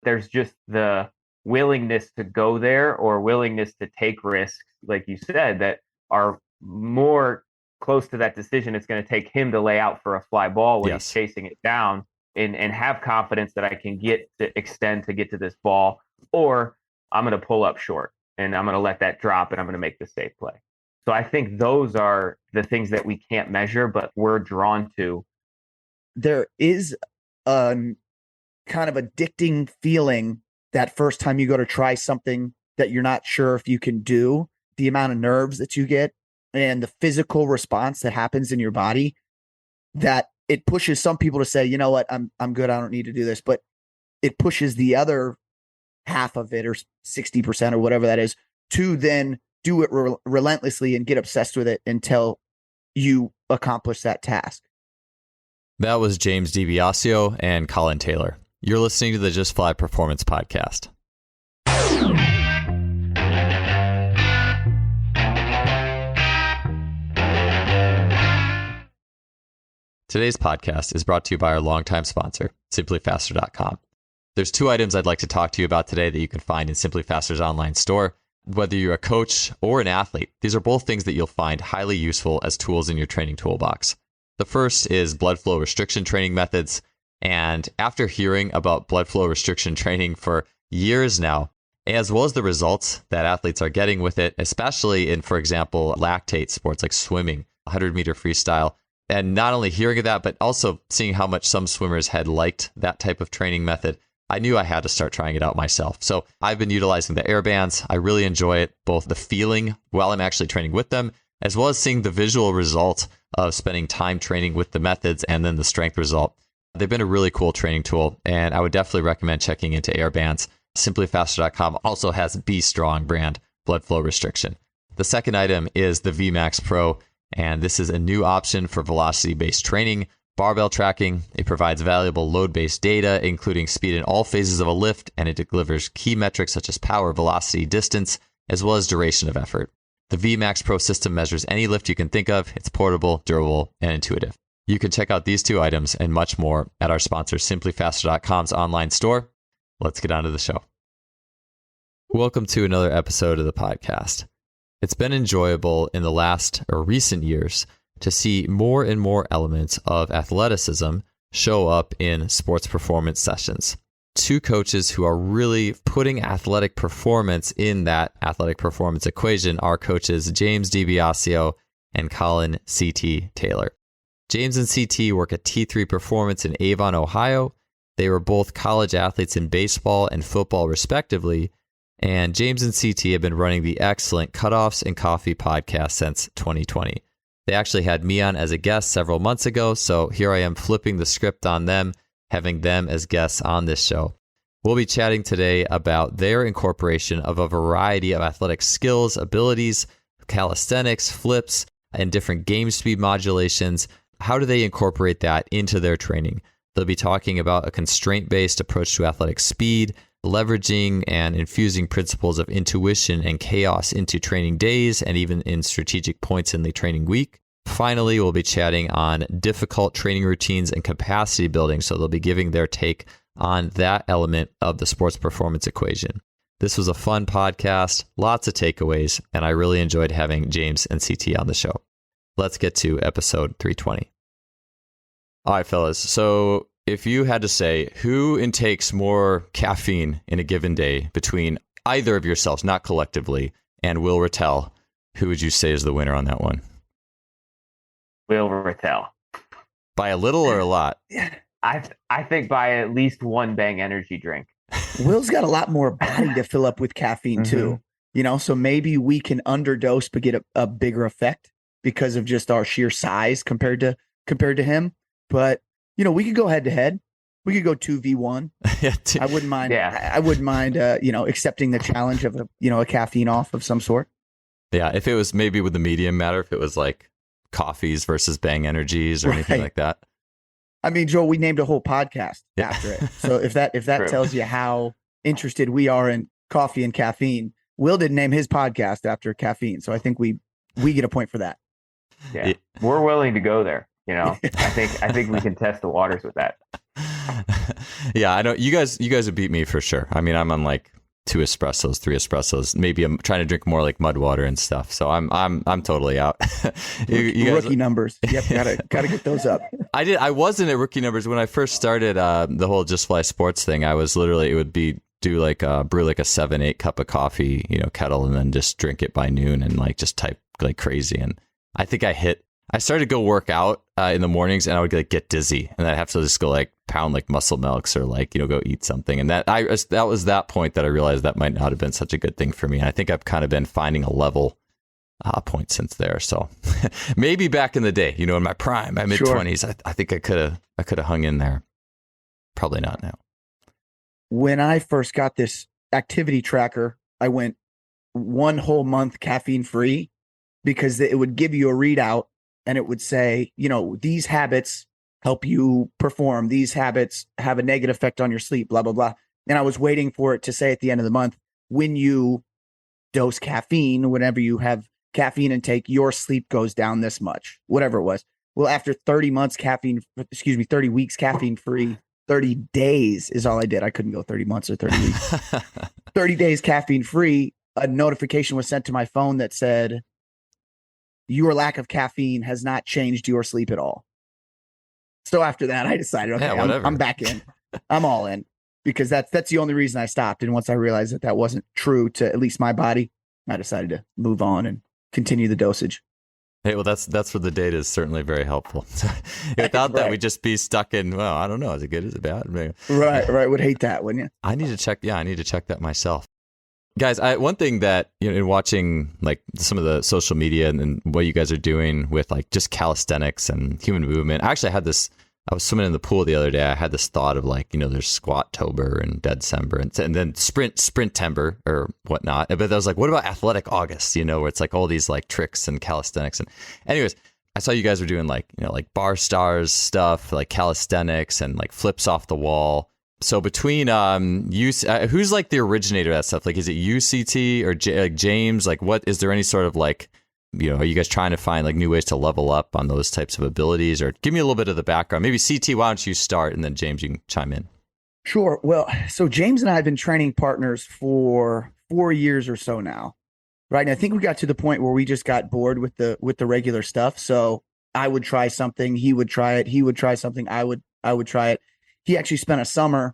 There's just the willingness to go there or willingness to take risks, like you said, that are more close to that decision. It's going to take him to lay out for a fly ball when he's chasing it down and have confidence that I can get to extend to get to this ball, or I'm going to pull up short and I'm going to let that drop and I'm going to make the safe play. So I think those are the things that we can't measure, but we're drawn to. There is a kind of addicting feeling that first time you go to try something that you're not sure if you can do, the amount of nerves that you get and the physical response that happens in your body, that it pushes some people to say, you know what, I'm good. I don't need to do this. But it pushes the other half of it, or 60% or whatever that is, to then do it relentlessly and get obsessed with it until you accomplish that task. That was James DiBiasio and Collin Taylor. You're listening to the Just Fly Performance Podcast. Today's podcast is brought to you by our longtime sponsor, SimplyFaster.com. There's 2 items I'd like to talk to you about today that you can find in Simply Faster's online store. Whether you're a coach or an athlete, these are both things that you'll find highly useful as tools in your training toolbox. The first is blood flow restriction training methods. And after hearing about blood flow restriction training for years now, as well as the results that athletes are getting with it, especially in, for example, lactate sports like swimming, 100-meter freestyle, and not only hearing of that, but also seeing how much some swimmers had liked that type of training method, I knew I had to start trying it out myself. So I've been utilizing the air bands. I really enjoy it, both the feeling while I'm actually training with them, as well as seeing the visual result of spending time training with the methods and then the strength result. They've been a really cool training tool, and I would definitely recommend checking into air bands. SimplyFaster.com also has B Strong brand blood flow restriction. The second item is the VMAX Pro, and this is a new option for velocity-based training, barbell tracking. It provides valuable load-based data, including speed in all phases of a lift, and it delivers key metrics such as power, velocity, distance, as well as duration of effort. The VMAX Pro system measures any lift you can think of. It's portable, durable, and intuitive. You can check out these 2 items and much more at our sponsor, SimplyFaster.com's online store. Let's get on to the show. Welcome to another episode of the podcast. It's been enjoyable in the last or recent years to see more and more elements of athleticism show up in sports performance sessions. 2 coaches who are really putting athletic performance in that athletic performance equation are coaches James DiBiasio and Collin C.T. Taylor. James and CT work at T3 Performance in Avon, Ohio. They were both college athletes in baseball and football, respectively. And James and CT have been running the excellent Cutoffs and Coffee podcast since 2020. They actually had me on as a guest several months ago, so here I am flipping the script on them, having them as guests on this show. We'll be chatting today about their incorporation of a variety of athletic skills, abilities, calisthenics, flips, and different game speed modulations. How do they incorporate that into their training? They'll be talking about a constraint-based approach to athletic speed, leveraging and infusing principles of intuition and chaos into training days and even in strategic points in the training week. Finally, we'll be chatting on difficult training routines and capacity building, so they'll be giving their take on that element of the sports performance equation. This was a fun podcast, lots of takeaways, and I really enjoyed having James and CT on the show. Let's get to episode 320. All right, fellas. So if you had to say who intakes more caffeine in a given day between either of yourselves, not collectively, and Will Ratelle, who would you say is the winner on that one? Will Ratelle. By a little or a lot? I think by at least one Bang energy drink. Will's got a lot more body to fill up with caffeine too. You know, so maybe we can underdose but get a bigger effect because of just our sheer size compared to him. But you know, we could go head to head. We could go 2v1. I wouldn't mind. Yeah. I wouldn't mind. Accepting the challenge of a caffeine off of some sort. Yeah, if it was maybe with the medium matter, if it was like coffees versus Bang energies or anything like that. I mean, Joel, we named a whole podcast after it. So if that tells you how interested we are in coffee and caffeine, Will didn't name his podcast after caffeine. So I think we get a point for that. Yeah. We're willing to go there. You know, I think we can test the waters with that. Yeah, I know you guys would beat me for sure. I mean, I'm on like 2 espressos, 3 espressos. Maybe I'm trying to drink more like mud water and stuff. So I'm totally out. You guys, rookie numbers. Yep, gotta get those up. I wasn't at rookie numbers when I first started the whole Just Fly Sports thing. I was literally, it would be brew like a 7-8 cup of coffee, kettle, and then just drink it by noon and like just type like crazy. And I think I started to go work out in the mornings, and I would like get dizzy, and I'd have to just go like pound like muscle milks or like go eat something. And that was that point that I realized that might not have been such a good thing for me. And I think I've kind of been finding a level point since there. So maybe back in the day, in my prime, my mid-20s, I think I could have hung in there. Probably not now. When I first got this activity tracker, I went 1 whole month caffeine free because it would give you a readout. And it would say, these habits help you perform. These habits have a negative effect on your sleep, blah, blah, blah. And I was waiting for it to say at the end of the month, when you dose caffeine, whenever you have caffeine intake, your sleep goes down this much, whatever it was. Well, after 30 weeks caffeine free, 30 days is all I did. I couldn't go 30 months or 30 weeks. 30 days caffeine free, a notification was sent to my phone that said, your lack of caffeine has not changed your sleep at all. So after that, I decided, okay, I'm back in. I'm all in, because that's the only reason I stopped. And once I realized that wasn't true to at least my body, I decided to move on and continue the dosage. Hey, well, that's where the data is certainly very helpful. Without that, we'd just be stuck in, well, I don't know, is it good, is it bad? Right. Would hate that, wouldn't you? I need to check that myself. Guys, one thing that, in watching like some of the social media and what you guys are doing with like just calisthenics and human movement, I was swimming in the pool the other day. I had this thought of like, there's Squat-tober and Dead-cember and then Sprint-tember or whatnot. But I was like, what about Athletic August, where it's like all these like tricks and calisthenics. And anyways, I saw you guys were doing like, like bar stars stuff, like calisthenics and like flips off the wall. So between who's like the originator of that stuff? Like, is it UCT or James? Like, what is there any sort of like, are you guys trying to find like new ways to level up on those types of abilities? Or give me a little bit of the background. Maybe CT, why don't you start, and then James, you can chime in. Sure. Well, so James and I have been training partners for 4 years or so now, right? And I think we got to the point where we just got bored with the regular stuff. So I would try something, he would try it, he would try something, I would try it. He actually spent a summer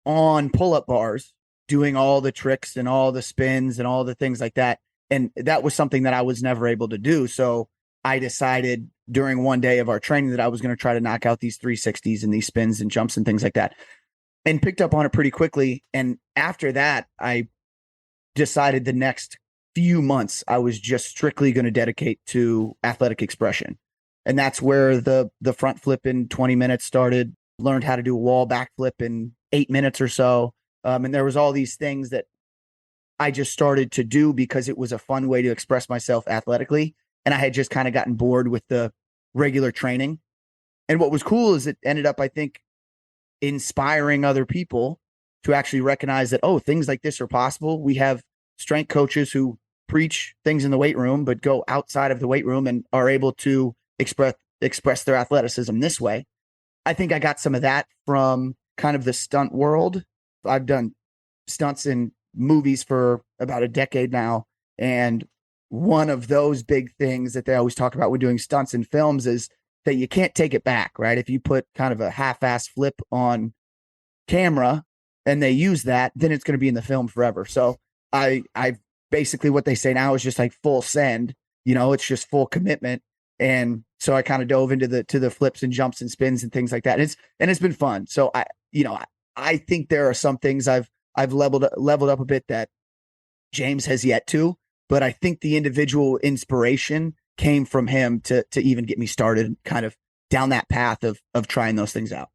on pull-up bars doing all the tricks and all the spins and all the things like that. And that was something that I was never able to do. So I decided during one day of our training that I was going to try to knock out these 360s and these spins and jumps and things like that, and picked up on it pretty quickly. And after that, I decided the next few months I was just strictly going to dedicate to athletic expression. And that's where the front flip in 20 minutes started. Learned how to do a wall backflip in 8 minutes or so. And there was all these things that I just started to do because it was a fun way to express myself athletically. And I had just kind of gotten bored with the regular training. And what was cool is it ended up, I think, inspiring other people to actually recognize that, things like this are possible. We have strength coaches who preach things in the weight room, but go outside of the weight room and are able to express their athleticism this way. I think I got some of that from kind of the stunt world. I've done stunts in movies for about a decade now. And one of those big things that they always talk about when doing stunts in films is that you can't take it back, right? If you put kind of a half-ass flip on camera and they use that, then it's going to be in the film forever. So I basically what they say now is just like full send, it's just full commitment. And so I kind of dove into the flips and jumps and spins and things like that. And it's been fun. So I think there are some things I've leveled up a bit that James has yet to, but I think the individual inspiration came from him to even get me started kind of down that path of trying those things out.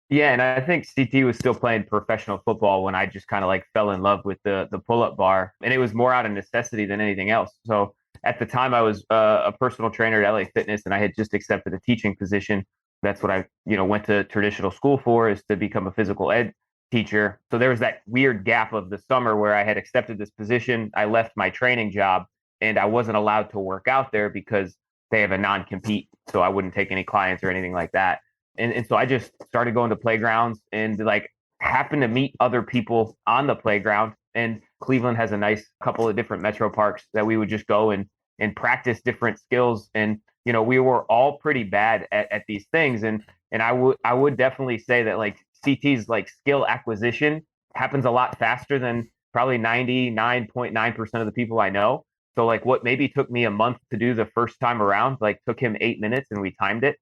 Yeah, and I think CT was still playing professional football when I just kind of like fell in love with the pull-up bar, and it was more out of necessity than anything else. So at the time, I was a personal trainer at LA Fitness, and I had just accepted a teaching position. That's what I, went to traditional school for, is to become a physical ed teacher. So there was that weird gap of the summer where I had accepted this position. I left my training job, and I wasn't allowed to work out there because they have a non-compete. So I wouldn't take any clients or anything like that. And so I just started going to playgrounds and like happened to meet other people on the playground. And Cleveland has a nice couple of different metro parks that we would just go and practice different skills. And, you know, we were all pretty bad at these things. And I would definitely say that like CT's like skill acquisition happens a lot faster than probably 99.9% of the people I know. So like what maybe took me a month to do the first time around, like took him 8 minutes and we timed it.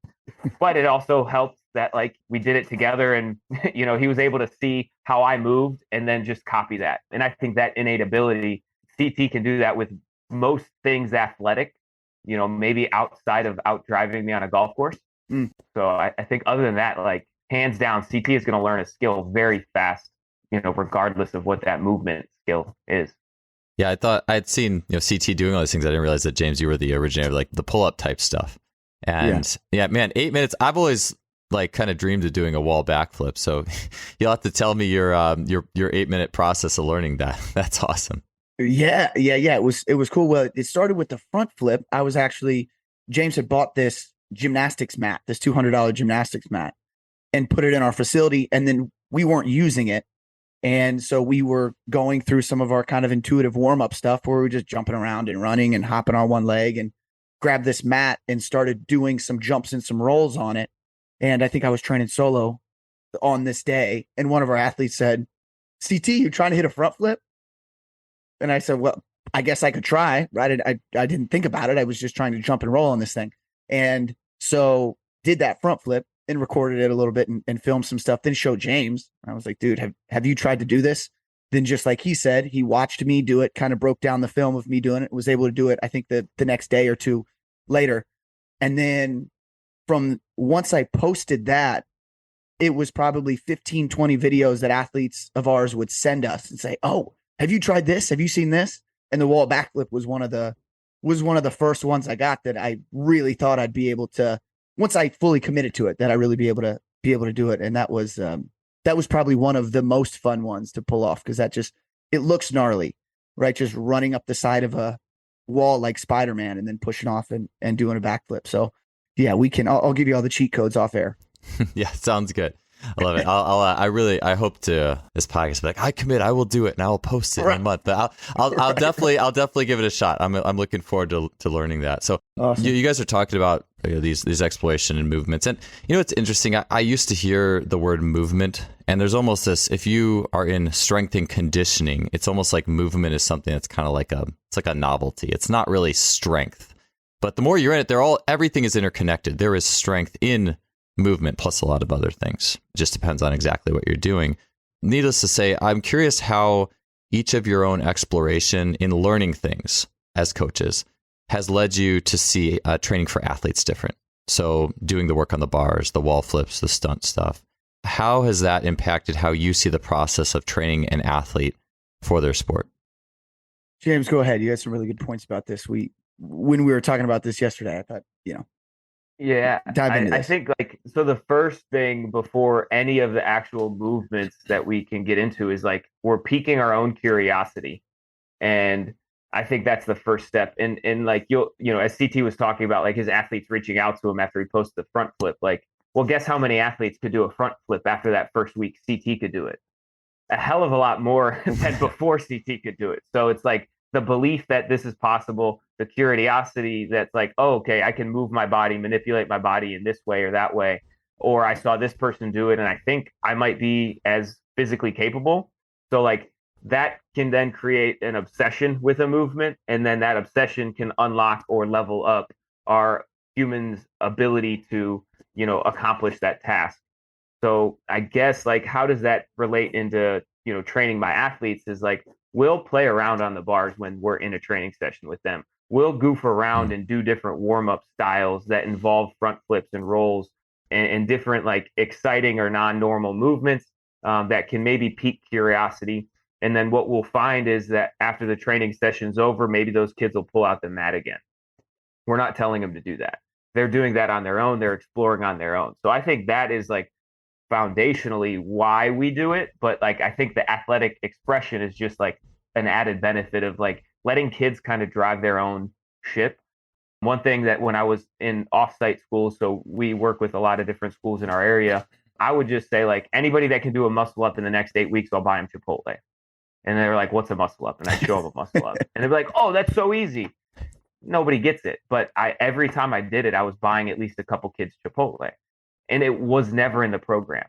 But it also helped that like we did it together and you know, he was able to see how I moved and then just copy that. And I think that innate ability, CT can do that with most things athletic, you know, maybe outside of out driving me on a golf course. So I think other than that, like hands down, CT is going to learn a skill very fast, you know, regardless of what that movement skill is. Yeah, I thought I'd seen, you know, CT doing all these things. I didn't realize that, James, you were the originator of like the pull-up type stuff. And yeah, man, 8 minutes. I've always like kind of dreamed of doing a wall backflip. So you'll have to tell me your 8 minute process of learning that. That's awesome. Yeah. It was cool. Well, it started with the front flip. James had bought this gymnastics mat, this $200 gymnastics mat, and put it in our facility. And then we weren't using it. And so we were going through some of our kind of intuitive warm-up stuff where we were just jumping around and running and hopping on one leg, and grabbed this mat and started doing some jumps and some rolls on it. And I think I was training solo on this day. And one of our athletes said, CT, you trying to hit a front flip? And I said, well, I guess I could try, right? I didn't think about it. I was just trying to jump and roll on this thing. And so did that front flip and recorded it a little bit and filmed some stuff, then showed James. I was like, dude, have you tried to do this? Then just like he said, he watched me do it, kind of broke down the film of me doing it, was able to do it, I think the next day or two later. And then from once I posted that, it was probably 15, 20 videos that athletes of ours would send us and say, oh, have you tried this? Have you seen this? And the wall backflip was one of the first ones I got that I really thought I'd be able to, once I fully committed to it, that I really be able to do it. And that was probably one of the most fun ones to pull off, because it looks gnarly, right? Just running up the side of a wall like Spider-Man and then pushing off and doing a backflip. So yeah, I'll give you all the cheat codes off air. Yeah, sounds good. I love it. I hope to this podcast be like, I commit, I will do it, and I will post it in a month. But I'll definitely give it a shot. I'm looking forward to learning that. So awesome. You guys are talking about these exploration and movements, and you know it's interesting. I used to hear the word movement, and there's almost this. If you are in strength and conditioning, it's almost like movement is something that's kind of like a novelty. It's not really strength, but the more you're in it, everything is interconnected. There is strength in movement plus a lot of other things. It just depends on exactly what you're doing. Needless to say, I'm curious how each of your own exploration in learning things as coaches has led you to see training for athletes different. So doing the work on the bars, the wall flips, the stunt stuff. How has that impacted how you see the process of training an athlete for their sport? James, go ahead. You had some really good points about this. When we were talking about this yesterday, I thought, yeah, dive into this. I think like, so the first thing before any of the actual movements that we can get into is like, we're piquing our own curiosity. And I think that's the first step. And like, as CT was talking about, like his athletes reaching out to him after he posted the front flip, like, well, guess how many athletes could do a front flip after that first week CT could do it? A hell of a lot more than before CT could do it. So it's like the belief that this is possible, the curiosity that's like, oh, okay, I can move my body, manipulate my body in this way or that way. Or I saw this person do it and I think I might be as physically capable. So like that can then create an obsession with a movement. And then that obsession can unlock or level up our humans' ability to, accomplish that task. So I guess like, how does that relate into, training my athletes is like, we'll play around on the bars when we're in a training session with them. We'll goof around and do different warm-up styles that involve front flips and rolls and different like exciting or non-normal movements that can maybe pique curiosity. And then what we'll find is that after the training session's over, maybe those kids will pull out the mat again. We're not telling them to do that. They're doing that on their own. They're exploring on their own. So I think that is like foundationally why we do it. But like, I think the athletic expression is just like an added benefit of like letting kids kind of drive their own ship One thing that when I was in offsite schools, so we work with a lot of different schools in our area, I would just say, like, anybody that can do a muscle up in the next 8 weeks, I'll buy them Chipotle. And they're like, what's a muscle up? And I show them a muscle up. And they'd be like, oh, that's so easy. Nobody gets it. But every time I did it, I was buying at least a couple kids Chipotle. And it was never in the program.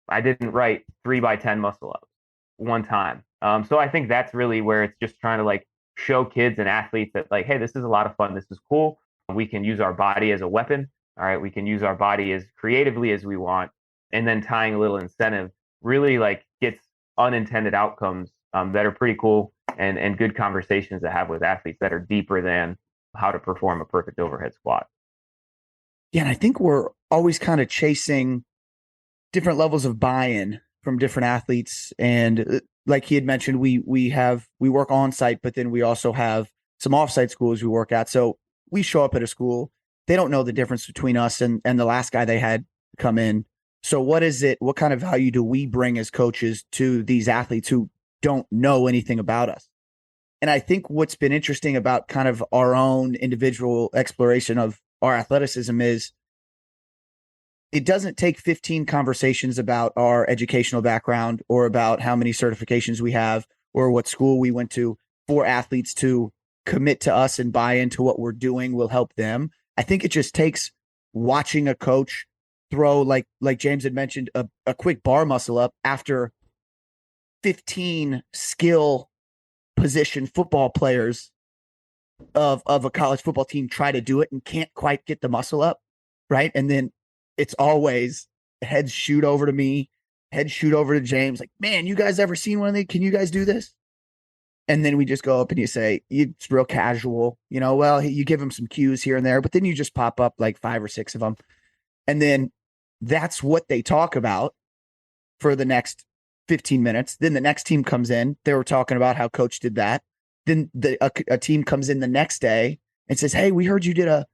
I didn't write 3x10 muscle ups one time. So I think that's really where it's just trying to like show kids and athletes that, like, hey, this is a lot of fun. This is cool. We can use our body as a weapon. All right. We can use our body as creatively as we want. And then tying a little incentive really like gets unintended outcomes that are pretty cool and good conversations to have with athletes that are deeper than how to perform a perfect overhead squat. Yeah. And I think we're always kind of chasing different levels of buy-in from different athletes. And like he had mentioned, we work on site, but then we also have some off-site schools we work at. So we show up at a school, they don't know the difference between us and the last guy they had come in. So what kind of value do we bring as coaches to these athletes who don't know anything about us? And I think what's been interesting about kind of our own individual exploration of our athleticism is it doesn't take 15 conversations about our educational background or about how many certifications we have or what school we went to for athletes to commit to us and buy into what we're doing will help them. I think it just takes watching a coach throw, like James had mentioned, a quick bar muscle up after 15 skill position football players of a college football team try to do it and can't quite get the muscle up, right? And then it's always heads shoot over to me, head shoot over to James, like, man, you guys ever seen one of these? Can you guys do this? And then we just go up and you say, it's real casual, well, you give them some cues here and there, but then you just pop up like 5 or 6 of them. And then that's what they talk about for the next 15 minutes. Then the next team comes in. They were talking about how coach did that. Then a team comes in the next day and says, hey, we heard you did a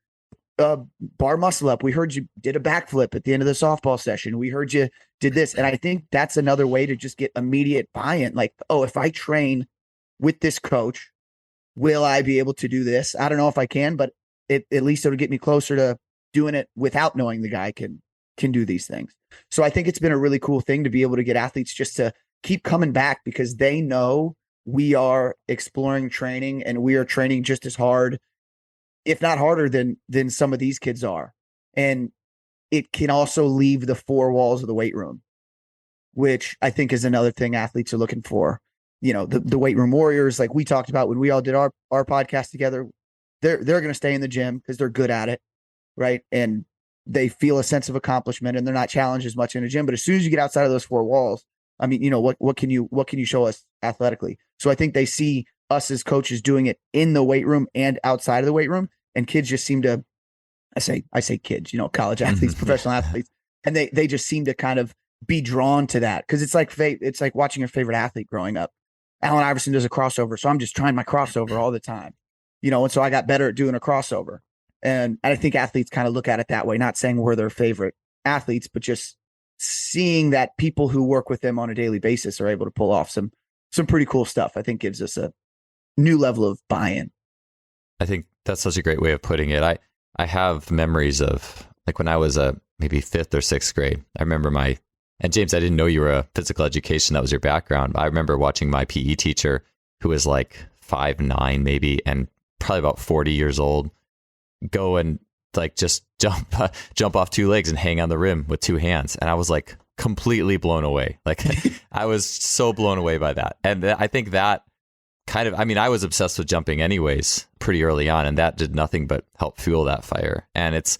bar muscle up. We heard you did a backflip at the end of the softball session. We heard you did this. And I think that's another way to just get immediate buy-in. Like, oh, if I train with this coach, will I be able to do this? I don't know if I can, but at least it'll get me closer to doing it without knowing the guy can do these things. So I think it's been a really cool thing to be able to get athletes just to keep coming back because they know we are exploring training and we are training just as hard, if not harder than some of these kids are. And it can also leave the 4 walls of the weight room, which I think is another thing athletes are looking for. The weight room warriors, like we talked about when we all did our podcast together, they're going to stay in the gym because they're good at it. Right. And they feel a sense of accomplishment and they're not challenged as much in the gym. But as soon as you get outside of those 4 walls, I mean, what can you show us athletically? So I think they see us as coaches doing it in the weight room and outside of the weight room. And kids just seem to, I say kids, college athletes, professional athletes, and they just seem to kind of be drawn to that. Cause it's like watching your favorite athlete growing up. Allen Iverson does a crossover. So I'm just trying my crossover all the time, and so I got better at doing a crossover. And I think athletes kind of look at it that way, not saying we're their favorite athletes, but just seeing that people who work with them on a daily basis are able to pull off some pretty cool stuff, I think gives us a new level of buy-in. I think that's such a great way of putting it. I have memories of like when I was maybe 5th or 6th grade. I remember and James, I didn't know you were a physical education. That was your background. I remember watching my PE teacher who was like 5'9" maybe, and probably about 40 years old, go and like just jump off 2 legs and hang on the rim with 2 hands. And I was like completely blown away. Like I was so blown away by that. And I think that kind of, I was obsessed with jumping anyways pretty early on, and that did nothing but help fuel that fire. And it's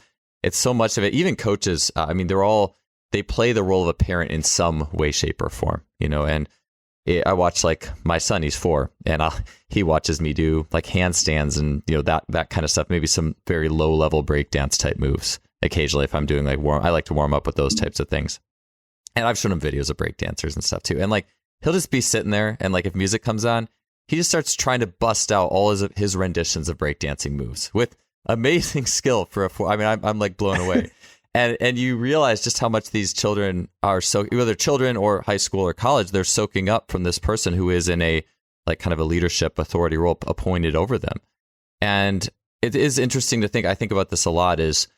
so much of it, even coaches, they play the role of a parent in some way, shape or form, and I watch like my son, he's 4, and he watches me do like handstands and, that kind of stuff, maybe some very low level breakdance type moves. Occasionally, if I'm doing like I like to warm up with those types of things. And I've shown him videos of breakdancers and stuff too. And like, he'll just be sitting there and like, if music comes on, he just starts trying to bust out all his renditions of breakdancing moves with amazing skill for a 4. I'm like blown away. And you realize just how much these children are whether children or high school or college, they're soaking up from this person who is in a like kind of a leadership authority role appointed over them. And it is interesting to think. I think about this a lot. Is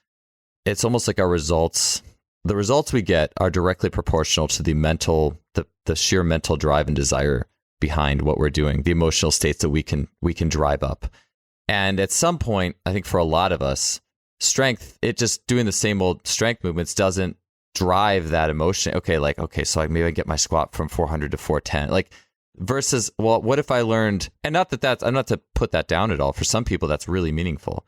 it's almost like our results. The results we get are directly proportional to the sheer mental drive and desire behind what we're doing, the emotional states that we can drive up. And at some point, I think for a lot of us, strength, it just doing the same old strength movements doesn't drive that emotion. Okay, so maybe I get my squat from 400 to 410. Like versus, well, what if I learned, and I'm not to put that down at all. For some people, that's really meaningful.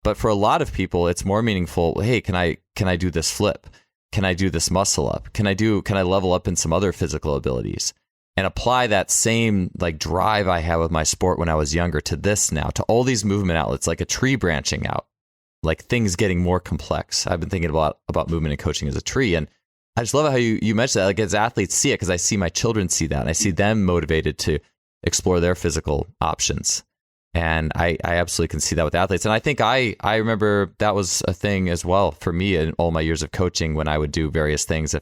But for a lot of people, it's more meaningful. Hey, can I do this flip? Can I do this muscle up? Can I level up in some other physical abilities and apply that same like drive I had with my sport when I was younger to this now, to all these movement outlets, like a tree branching out, like things getting more complex. I've been thinking about movement and coaching as a tree. And I just love how you mentioned that, like as athletes see it, because I see my children see that and I see them motivated to explore their physical options. And I absolutely can see that with athletes. And I think I remember that was a thing as well for me in all my years of coaching when I would do various things.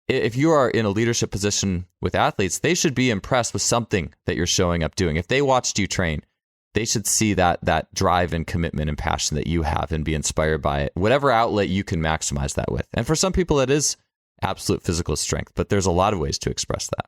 If you are in a leadership position with athletes, they should be impressed with something that you're showing up doing. If they watched you train, they should see that drive and commitment and passion that you have and be inspired by it, whatever outlet you can maximize that with. And for some people, it is absolute physical strength, but there's a lot of ways to express that.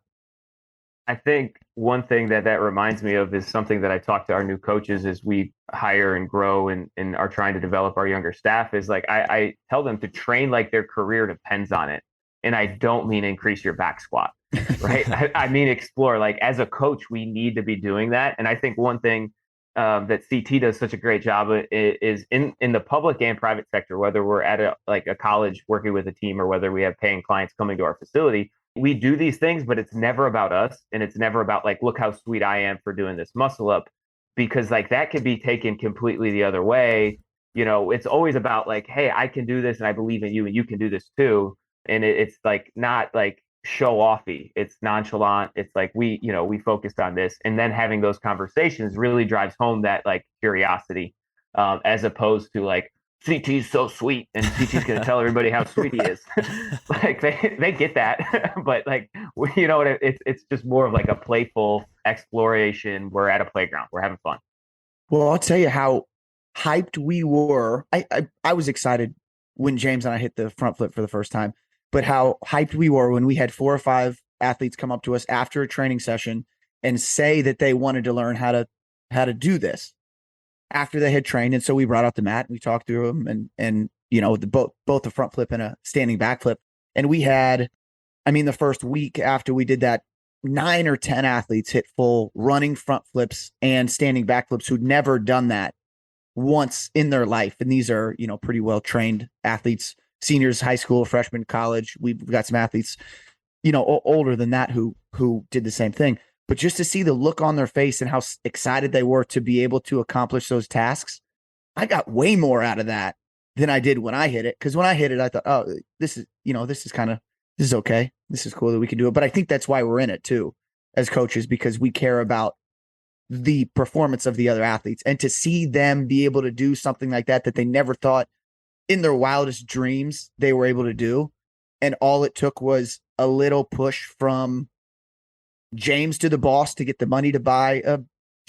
I think one thing that reminds me of is something that I talk to our new coaches as we hire and grow and are trying to develop our younger staff is like, I tell them to train like their career depends on it. And I don't mean increase your back squat, right? I mean, explore. Like as a coach, we need to be doing that. And I think one thing that CT does such a great job is in the public and private sector, whether we're at a college working with a team or whether we have paying clients coming to our facility, we do these things, but it's never about us. And it's never about like, look how sweet I am for doing this muscle up, because like that could be taken completely the other way. You know, it's always about like, hey, I can do this and I believe in you and you can do this too. And it's like not like show offy. It's nonchalant. It's like we focused on this, and then having those conversations really drives home that like curiosity, as opposed to like CT's so sweet and CT's going to tell everybody how sweet he is. Like they get that, but like you know what? It's just more of like a playful exploration. We're at a playground. We're having fun. Well, I'll tell you how hyped we were. I was excited when James and I hit the front flip for the first time. But how hyped we were when we had 4 or 5 athletes come up to us after a training session and say that they wanted to learn how to do this after they had trained. And so we brought out the mat, we talked through them and you know, both the front flip and a standing back flip. And we had, the first week after we did that, 9 or 10 athletes hit full running front flips and standing back flips who'd never done that once in their life. And these are, you know, pretty well trained athletes. Seniors, high school, freshmen, college. We've got some athletes, you know, older than that who did the same thing. But just to see the look on their face and how excited they were to be able to accomplish those tasks, I got way more out of that than I did when I hit it. Because when I hit it, I thought, oh, this is okay. This is cool that we can do it. But I think that's why we're in it too, as coaches, because we care about the performance of the other athletes, and to see them be able to do something like that they never thought in their wildest dreams they were able to do. And all it took was a little push from James to the boss to get the money to buy a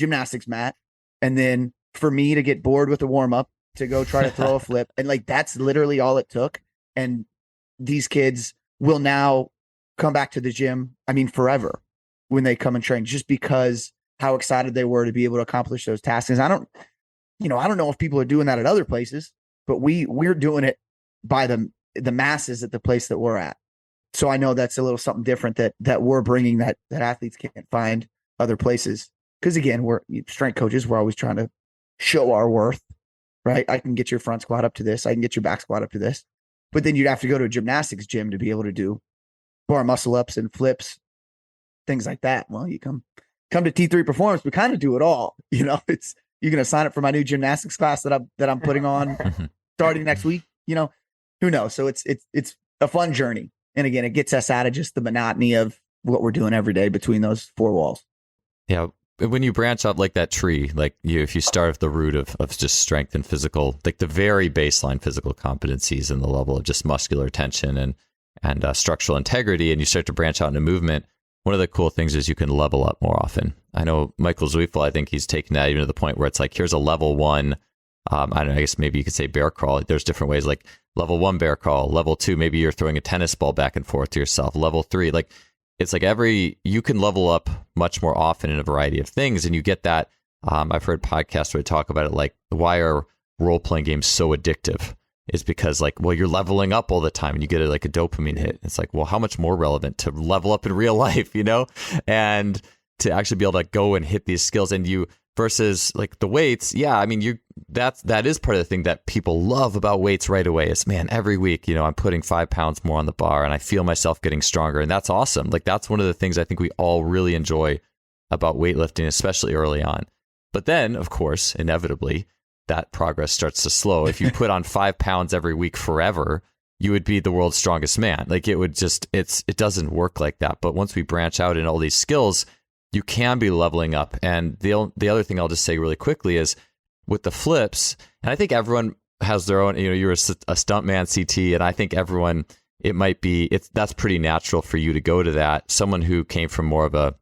gymnastics mat. And then for me to get bored with a warm up to go try to throw a flip. And like, that's literally all it took. And these kids will now come back to the gym, forever, when they come and train, just because how excited they were to be able to accomplish those tasks. And I don't know if people are doing that at other places, but we're doing it by the masses at the place that we're at. So I know that's a little something different that we're bringing that athletes can't find other places. Because again, we're strength coaches. We're always trying to show our worth, right? I can get your front squat up to this. I can get your back squat up to this. But then you'd have to go to a gymnastics gym to be able to do bar muscle ups and flips, things like that. Well, you come to T3 Performance, we kind of do it all. You know, you're going to sign up for my new gymnastics class that I'm putting on starting next week. You know, who knows? So it's a fun journey. And again, it gets us out of just the monotony of what we're doing every day between those 4 walls. Yeah. When you branch out like that tree, like if you start at the root of just strength and physical, like the very baseline physical competencies and the level of just muscular tension and structural integrity, and you start to branch out into movement, one of the cool things is you can level up more often. I know Michael Zweifel, I think he's taken that even to the point where it's like, here's a level 1 I don't know, I guess maybe you could say bear crawl. There's different ways, like level 1 bear crawl, level 2, maybe you're throwing a tennis ball back and forth to yourself. Level 3, like it's like you can level up much more often in a variety of things. And you get that. I've heard podcasts where they talk about it, like why are role-playing games so addictive? Is because like, well, you're leveling up all the time and you get like a dopamine hit. It's like, well, how much more relevant to level up in real life, and to actually be able to go and hit these skills versus like the weights. Yeah. I mean, that is part of the thing that people love about weights right away is, man, every week, I'm putting 5 pounds more on the bar and I feel myself getting stronger. And that's awesome. Like that's one of the things I think we all really enjoy about weightlifting, especially early on. But then, of course, inevitably, that progress starts to slow. If you put on 5 pounds every week forever, you would be the world's strongest man. Like it doesn't work like that. But once we branch out in all these skills, you can be leveling up. And the other thing I'll just say really quickly is with the flips, and I think everyone has their own, you're a stuntman CT, and I think everyone, that's pretty natural for you to go to that. Someone who came from more of a,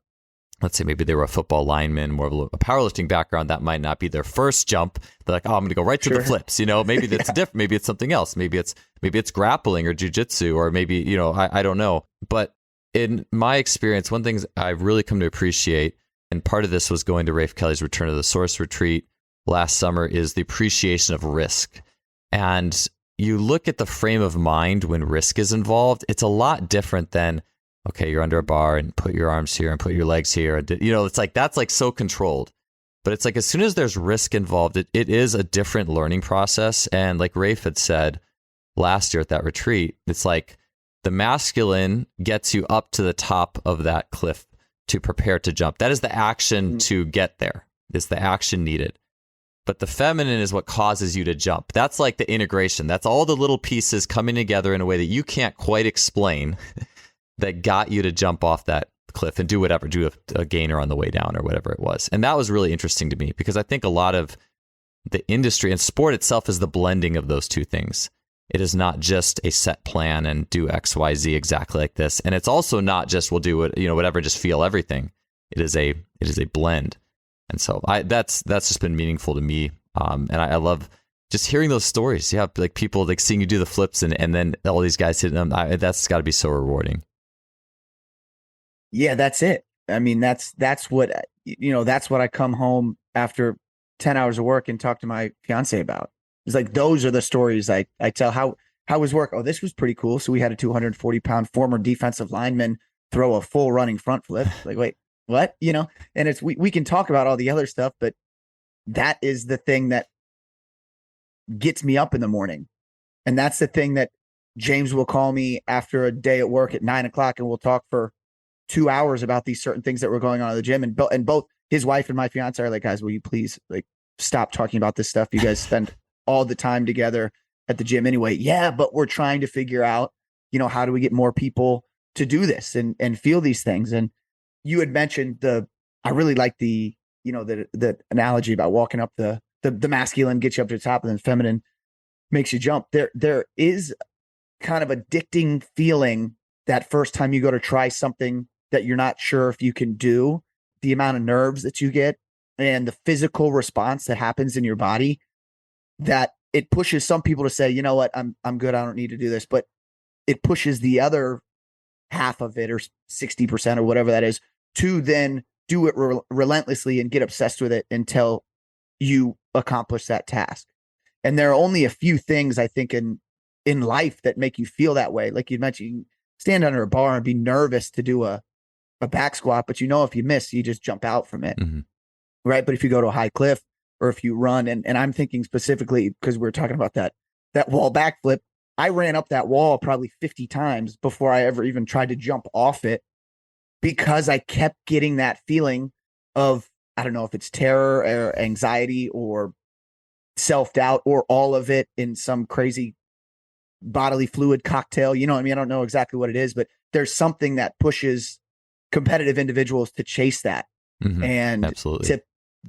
let's say maybe they were a football lineman, more of a powerlifting background, that might not be their first jump. They're like, oh, I'm going to go right to the flips. Maybe that's different. Maybe it's something else. Maybe it's grappling or jujitsu, or maybe, I don't know. But in my experience, one thing I've really come to appreciate, and part of this was going to Rafe Kelly's Return to the Source retreat last summer, is the appreciation of risk. And you look at the frame of mind when risk is involved, it's a lot different than, okay, you're under a bar and put your arms here and put your legs here. It's like, that's like so controlled. But it's like, as soon as there's risk involved, it is a different learning process. And like Rafe had said last year at that retreat, it's like the masculine gets you up to the top of that cliff to prepare to jump. That is the action to get there. It's the action needed. But the feminine is what causes you to jump. That's like the integration. That's all the little pieces coming together in a way that you can't quite explain that got you to jump off that cliff and do whatever, do a gainer on the way down or whatever it was. And that was really interesting to me, because I think a lot of the industry and sport itself is the blending of those two things. It is not just a set plan and do X, Y, Z exactly like this. And it's also not just we'll do it, whatever, just feel everything. It is a blend. And so that's just been meaningful to me. And I love just hearing those stories. Yeah, like people like seeing you do the flips and then all these guys hitting them. That's got to be so rewarding. Yeah, that's it. I mean, that's what I come home after 10 hours of work and talk to my fiance about. It's like, those are the stories I tell. How was work? Oh, this was pretty cool. So we had a 240-pound former defensive lineman throw a full running front flip. Like, wait, what? And it's, we can talk about all the other stuff, but that is the thing that gets me up in the morning. And that's the thing that James will call me after a day at work at 9:00, and we'll talk for 2 hours about these certain things that were going on at the gym. And both his wife and my fiance are like, guys, will you please like stop talking about this stuff? You guys spend all the time together at the gym anyway. Yeah, but we're trying to figure out, how do we get more people to do this and feel these things? And you had mentioned I really like the analogy about walking up the masculine gets you up to the top and then feminine makes you jump. There is kind of addicting feeling that first time you go to try something that you're not sure if you can do, the amount of nerves that you get and the physical response that happens in your body, that it pushes some people to say, you know what, I'm good, I don't need to do this. But it pushes the other half of it, or 60% or whatever that is, to then do it relentlessly and get obsessed with it until you accomplish that task. And there are only a few things, I think, in life that make you feel that way. Like you mentioned, you can stand under a bar and be nervous to do a back squat, but if you miss, you just jump out from it. Mm-hmm. Right. But if you go to a high cliff, or if you run, and I'm thinking specifically because we were talking about that wall backflip, I ran up that wall probably 50 times before I ever even tried to jump off it, because I kept getting that feeling of, I don't know if it's terror or anxiety or self-doubt or all of it in some crazy bodily fluid cocktail. You know what I mean? I don't know exactly what it is, but there's something that pushes competitive individuals to chase that. Mm-hmm. And absolutely, to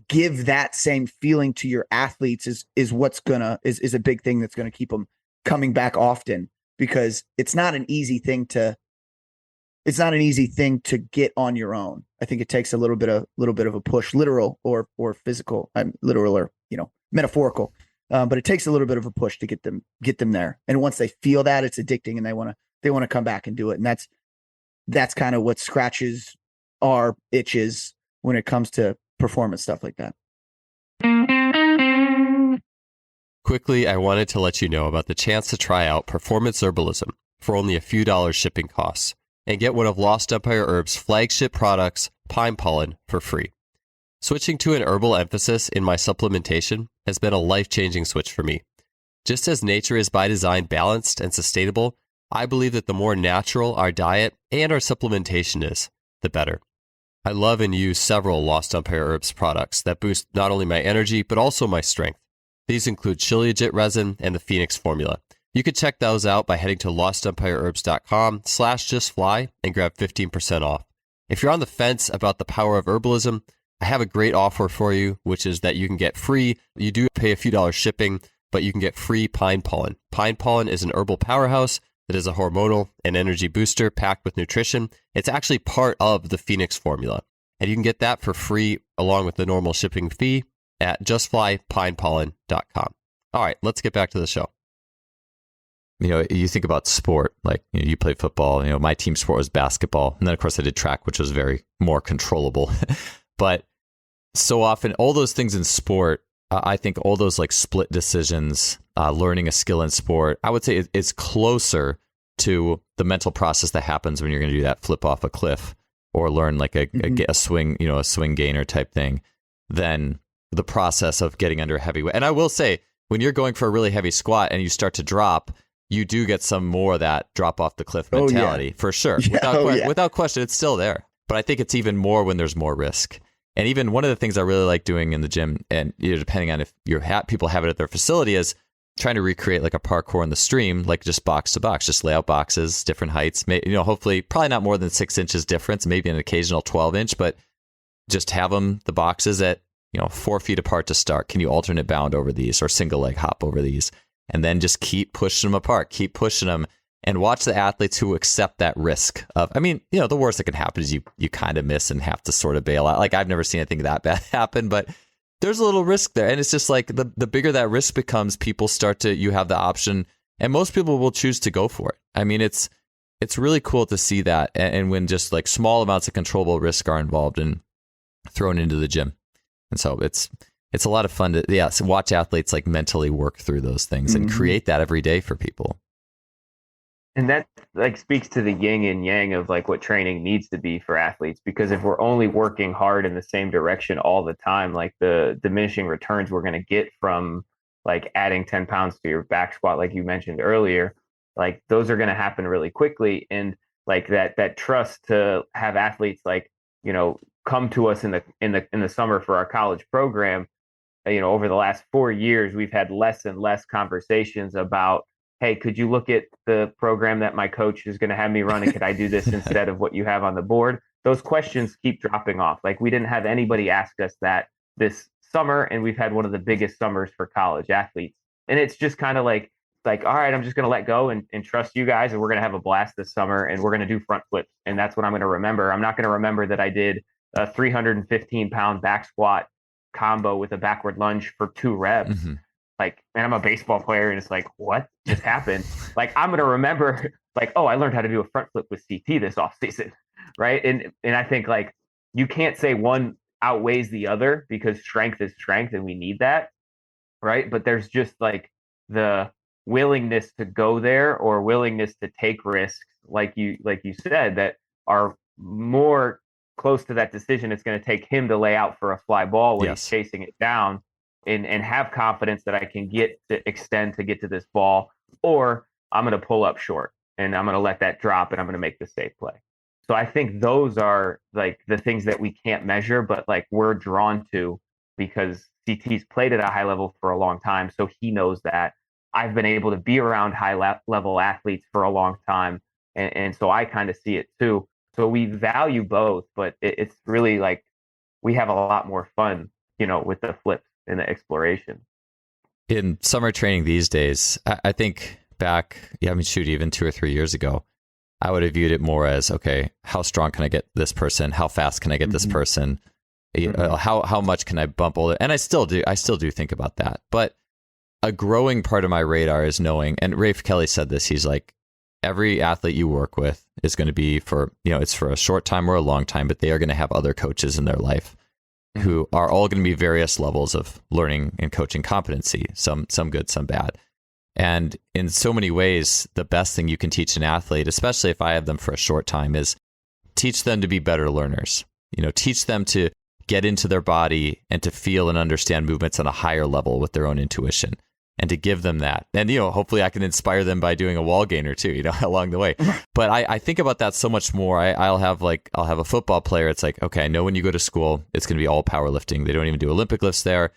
give that same feeling to your athletes is what's is a big thing that's going to keep them coming back often, because it's not an easy thing to get on your own. I think it takes a little bit of a push, literal or physical, literal or metaphorical. But it takes a little bit of a push to get them there. And once they feel that, it's addicting, and they want to come back and do it. And that's kind of what scratches our itches when it comes to performance stuff like that. Quickly, I wanted to let you know about the chance to try out Performance Herbalism for only a few dollars shipping costs and get one of Lost Empire Herbs' flagship products, Pine Pollen, for free. Switching to an herbal emphasis in my supplementation has been a life-changing switch for me. Just as nature is by design balanced and sustainable, I believe that the more natural our diet and our supplementation is, the better. I love and use several Lost Empire Herbs products that boost not only my energy, but also my strength. These include Shilajit resin and the Phoenix formula. You can check those out by heading to lostempireherbs.com/justfly and grab 15% off. If you're on the fence about the power of herbalism, I have a great offer for you, which is that you can get free. You do pay a few dollars shipping, but you can get free pine pollen. Pine pollen is an herbal powerhouse that is a hormonal and energy booster packed with nutrition. It's actually part of the Phoenix formula, and you can get that for free along with the normal shipping fee at justflypinepollen.com. All right, let's get back to the show. You know, you think about sport, like, you know, you play football, you know, my team sport was basketball. And then of course I did track, which was very more controllable. But so often all those things in sport, I think all those like split decisions, learning a skill in sport, I would say it's closer to the mental process that happens when you're going to do that flip off a cliff or learn like a swing, you know, a swing gainer type thing than the process of getting under a heavy weight. And I will say, when you're going for a really heavy squat and you start to drop, you do get some more of that drop off the cliff mentality, for sure. Without question, it's still there. But I think it's even more when there's more risk. And even one of the things I really like doing in the gym, and you know, depending on if people have it at their facility, is trying to recreate like a parkour in the stream, like just box to box, just lay out boxes, different heights, you know, hopefully probably not more than 6 inches difference, maybe an occasional 12-inch, but just have the boxes at, you know, 4 feet apart to start. Can you alternate bound over these or single leg hop over these? And then just keep pushing them apart, keep pushing them, and watch the athletes who accept that risk of, I mean, you know, the worst that can happen is you kind of miss and have to sort of bail out. Like, I've never seen anything that bad happen, but there's a little risk there. And it's just like the bigger that risk becomes, you have the option, and most people will choose to go for it. I mean, it's really cool to see that. And when just like small amounts of controllable risk are involved and thrown into the gym. And so it's a lot of fun to watch athletes like mentally work through those things and create that every day for people. And that like speaks to the yin and yang of like what training needs to be for athletes, because if we're only working hard in the same direction all the time, like the diminishing returns we're going to get from like adding 10 pounds to your back squat, like you mentioned earlier, like those are going to happen really quickly. And like that trust to have athletes like, you know, come to us in the summer for our college program, you know, over the last 4 years, we've had less and less conversations about, hey, could you look at the program that my coach is going to have me run, and could I do this instead of what you have on the board? Those questions keep dropping off. Like, we didn't have anybody ask us that this summer, and we've had one of the biggest summers for college athletes. And it's just kind of like, all right, I'm just going to let go and trust you guys, and we're going to have a blast this summer, and we're going to do front flips. And that's what I'm going to remember. I'm not going to remember that I did a 315-pound back squat combo with a backward lunge for 2 reps. Like, man, I'm a baseball player, and it's like, what just happened? Like, I'm going to remember, like, oh, I learned how to do a front flip with CT this off season, right? And I think, like, you can't say one outweighs the other, because strength is strength, and we need that, right? But there's just, like, the willingness to go there or willingness to take risks, like you said, that are more close to that decision it's going to take him to lay out for a fly ball when he's chasing it down, and have confidence that I can get to extend to get to this ball, or I'm going to pull up short and I'm going to let that drop and I'm going to make the safe play. So I think those are like the things that we can't measure, but like we're drawn to because CT's played at a high level for a long time. So he knows that. I've been able to be around high level athletes for a long time. And so I kind of see it too. So we value both, but it's really like we have a lot more fun, you know, with the flips and the exploration. In summer training these days, I think back, even 2 or 3 years ago, I would have viewed it more as, okay, how strong can I get this person? How fast can I get this person? How much can I bump all it? And I still do think about that. But a growing part of my radar is knowing, and Rafe Kelly said this, he's like, every athlete you work with is going to be for, it's for a short time or a long time, but they are going to have other coaches in their life who are all going to be various levels of learning and coaching competency, some good, some bad. And in so many ways, the best thing you can teach an athlete, especially if I have them for a short time, is teach them to be better learners. Teach them to get into their body and to feel and understand movements on a higher level with their own intuition, and to give them that. And, hopefully I can inspire them by doing a wall gainer too, along the way. But I think about that so much more. I'll have a football player. It's like, okay, I know when you go to school, it's going to be all powerlifting. They don't even do Olympic lifts there.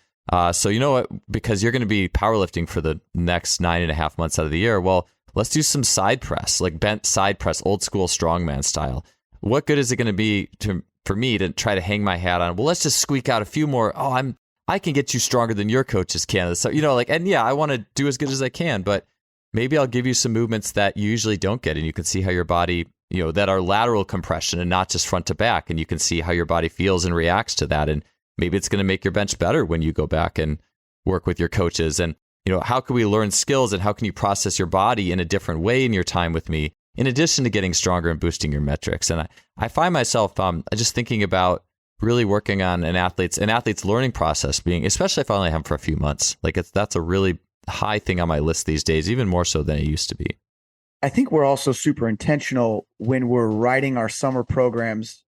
So you know what, because you're going to be powerlifting for the next 9.5 months out of the year. Well, let's do some side press, like bent side press, old school strongman style. What good is it going to be for me to try to hang my hat on? Well, let's just squeak out a few more. I can get you stronger than your coaches can. So, I want to do as good as I can, but maybe I'll give you some movements that you usually don't get. And you can see how your body, that are lateral compression and not just front to back. And you can see how your body feels and reacts to that. And maybe it's going to make your bench better when you go back and work with your coaches. And, how can we learn skills, and how can you process your body in a different way in your time with me, in addition to getting stronger and boosting your metrics? And I find myself just thinking about really working on an athlete's learning process being, especially if I only have them for a few months, that's a really high thing on my list these days, even more so than it used to be. I think we're also super intentional when we're writing our summer programs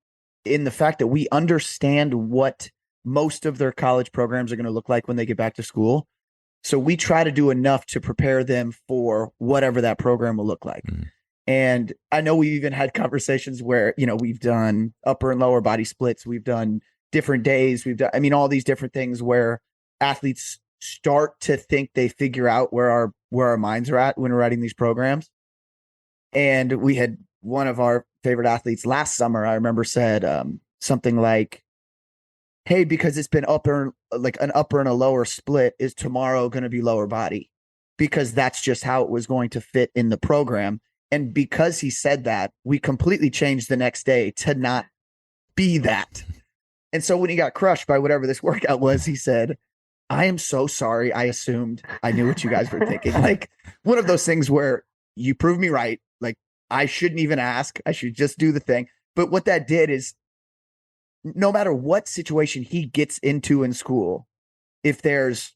in the fact that we understand what most of their college programs are going to look like when they get back to school. So we try to do enough to prepare them for whatever that program will look like. Mm. And I know we even had conversations where, we've done upper and lower body splits. We've done different days. We've done, all these different things where athletes start to think they figure out where our minds are at when we're writing these programs. And we had one of our favorite athletes last summer, I remember, said something like, hey, because it's been an upper and a lower split, is tomorrow going to be lower body? Because that's just how it was going to fit in the program. And because he said that, we completely changed the next day to not be that. And so when he got crushed by whatever this workout was, he said, I am so sorry. I assumed I knew what you guys were thinking. Like one of those things where you proved me right. Like I shouldn't even ask. I should just do the thing. But what that did is, no matter what situation he gets into in school, if there's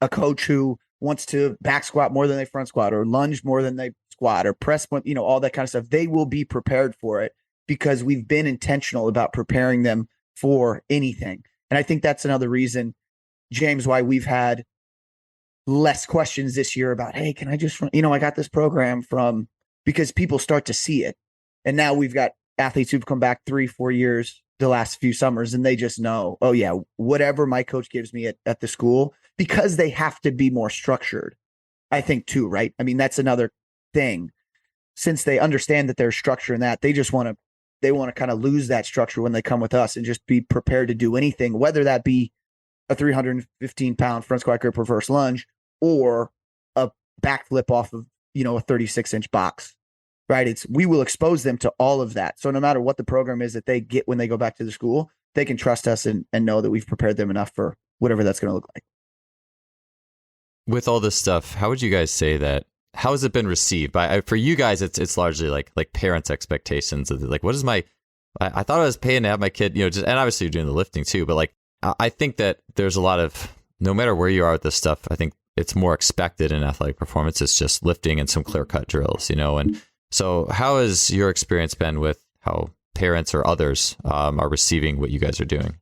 a coach who wants to back squat more than they front squat, or lunge more than they squat, or press, all that kind of stuff, they will be prepared for it because we've been intentional about preparing them for anything. And I think that's another reason, James, why we've had less questions this year about, hey, can I just, I got this program from, because people start to see it. And now we've got athletes who've come back 3-4 years the last few summers, and they just know, oh yeah, whatever my coach gives me at the school, because they have to be more structured, I think too, right? I mean, that's another thing. Since they understand that there's structure in that, they want to kind of lose that structure when they come with us and just be prepared to do anything, whether that be a 315-pound front squat grip reverse lunge or a backflip off of, a 36-inch box. Right. We will expose them to all of that. So no matter what the program is that they get when they go back to the school, they can trust us and know that we've prepared them enough for whatever that's going to look like. With all this stuff, how would you guys say that? How has it been received? For you guys, it's largely like parents' expectations. Like, what is I thought I was paying to have my kid, and obviously you're doing the lifting too. But like, I think that there's a lot of, no matter where you are with this stuff, I think it's more expected in athletic performance. It's just lifting and some clear cut drills, and so how has your experience been with how parents or others are receiving what you guys are doing?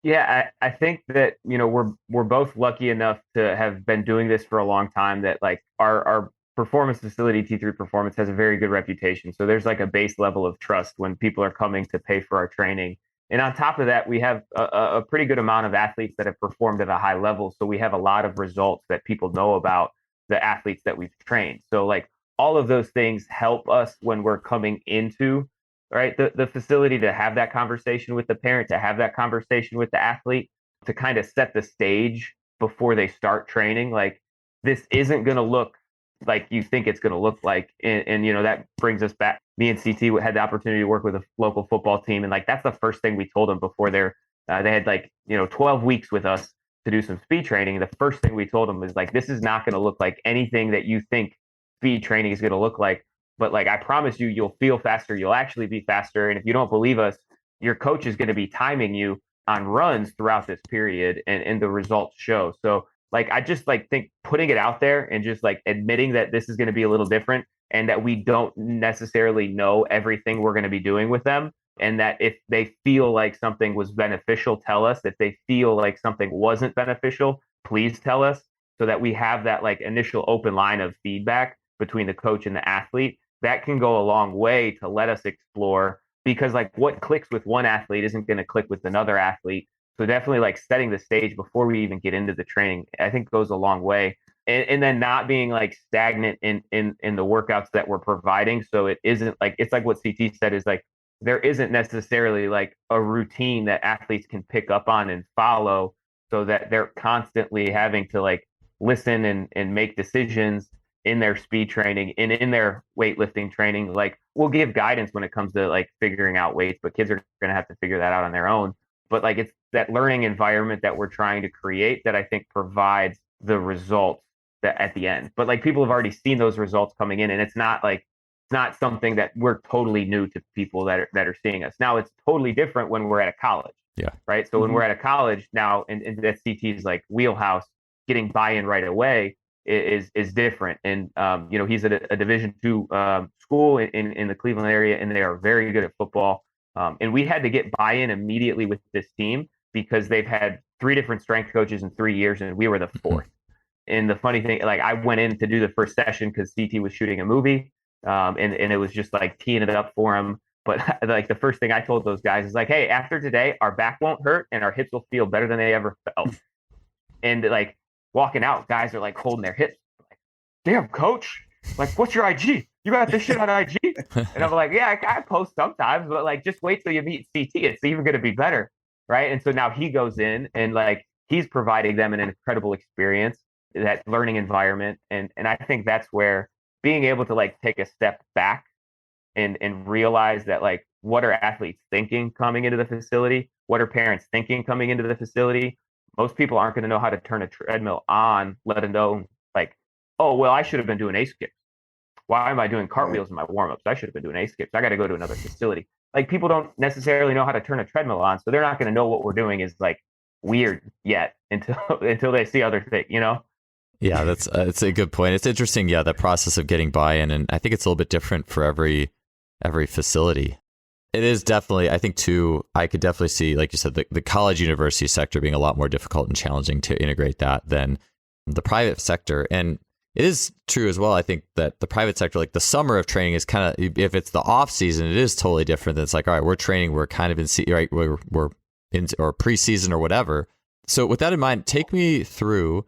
Yeah, I think that, we're both lucky enough to have been doing this for a long time, that like our performance facility, T3 Performance, has a very good reputation. So there's like a base level of trust when people are coming to pay for our training. And on top of that, we have a pretty good amount of athletes that have performed at a high level. So we have a lot of results that people know about the athletes that we've trained. So like all of those things help us when we're coming into the facility, to have that conversation with the parent, to have that conversation with the athlete, to kind of set the stage before they start training. Like, this isn't going to look like you think it's going to look like. And that brings us back. Me and CT had the opportunity to work with a local football team. And like, that's the first thing we told them before they had 12 weeks with us. to do some speed training, the first thing we told them is like, this is not going to look like anything that you think speed training is going to look like. But like, I promise you, you'll feel faster. You'll actually be faster. And if you don't believe us, your coach is going to be timing you on runs throughout this period, and the results show. So like, I just like think putting it out there and just like admitting that this is going to be a little different and that we don't necessarily know everything we're going to be doing with them. And that if they feel like something was beneficial, tell us. If they feel like something wasn't beneficial, please tell us, so that we have that like initial open line of feedback between the coach and the athlete. That can go a long way to let us explore, because like what clicks with one athlete isn't going to click with another athlete. So definitely like setting the stage before we even get into the training, I think goes a long way. And then not being like stagnant in the workouts that we're providing. So it isn't like, it's like what CT said, is like, there isn't necessarily like a routine that athletes can pick up on and follow, so that they're constantly having to like listen and make decisions in their speed training and in their weightlifting training. Like, we'll give guidance when it comes to like figuring out weights, but kids are going to have to figure that out on their own. But like, it's that learning environment that we're trying to create that I think provides the results that at the end. But like, people have already seen those results coming in, and it's not something that we're totally new to people that are seeing us. Now it's totally different when we're at a college. Yeah. Right. So when we're at a college now, and that CT's like wheelhouse, getting buy-in right away is different. And he's at a Division II school in the Cleveland area, and they are very good at football. And we had to get buy-in immediately with this team because they've had 3 different strength coaches in 3 years, and we were the 4th. And the funny thing, like, I went in to do the first session because CT was shooting a movie. And it was just like teeing it up for him. But like, the first thing I told those guys is like, hey, after today, our back won't hurt and our hips will feel better than they ever felt. And like, walking out, guys are like holding their hips. Like, damn, coach, like, what's your IG? You got this shit on IG? And I'm like, yeah, I post sometimes, but like, just wait till you meet CT. It's even going to be better. Right. And so now he goes in and like, he's providing them an incredible experience, that learning environment. And I think that's where being able to like take a step back and realize that, like, what are athletes thinking coming into the facility? What are parents thinking coming into the facility? Most people aren't going to know how to turn a treadmill on, let alone like, oh, well, I should have been doing ace skips. Why am I doing cartwheels in my warmups? I should have been doing ace skips. I got to go to another facility. Like, people don't necessarily know how to turn a treadmill on, so they're not going to know what we're doing is like weird yet until they see other things, Yeah, it's a good point. It's interesting, yeah, that process of getting buy-in, and I think it's a little bit different for every facility. It is definitely, I think too, I could definitely see, like you said, the college university sector being a lot more difficult and challenging to integrate that than the private sector. And it is true as well, I think, that the private sector, like the summer of training is kind of, if it's the off season, it is totally different. Than it's like, all right, we're training, we're kind of right, we're in, or preseason or whatever. So with that in mind, take me through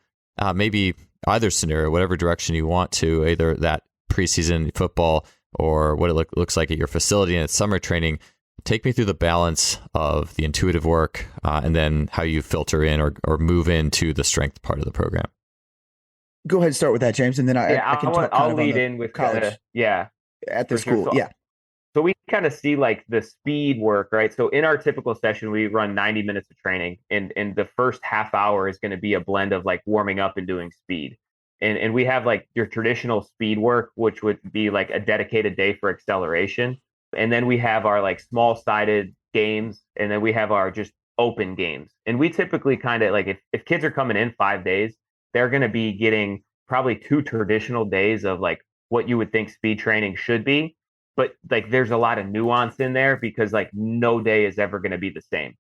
maybe either scenario, whatever direction you want to, either that preseason football or what it looks like at your facility and its summer training. Take me through the balance of the intuitive work and then how you filter in or move into the strength part of the program. Go ahead and start with that, James, and then I can talk. I'll lead in with college. At the school. Sure. So we kind of see like the speed work, right? So in our typical session, we run 90 minutes of training, and the first half hour is going to be a blend of like warming up and doing speed. And we have like your traditional speed work, which would be like a dedicated day for acceleration. And then we have our like small-sided games, and then we have our just open games. And we typically kind of like, if kids are coming in 5 days, they're going to be getting probably 2 traditional days of like what you would think speed training should be. But like, there's a lot of nuance in there because like no day is ever going to be the same.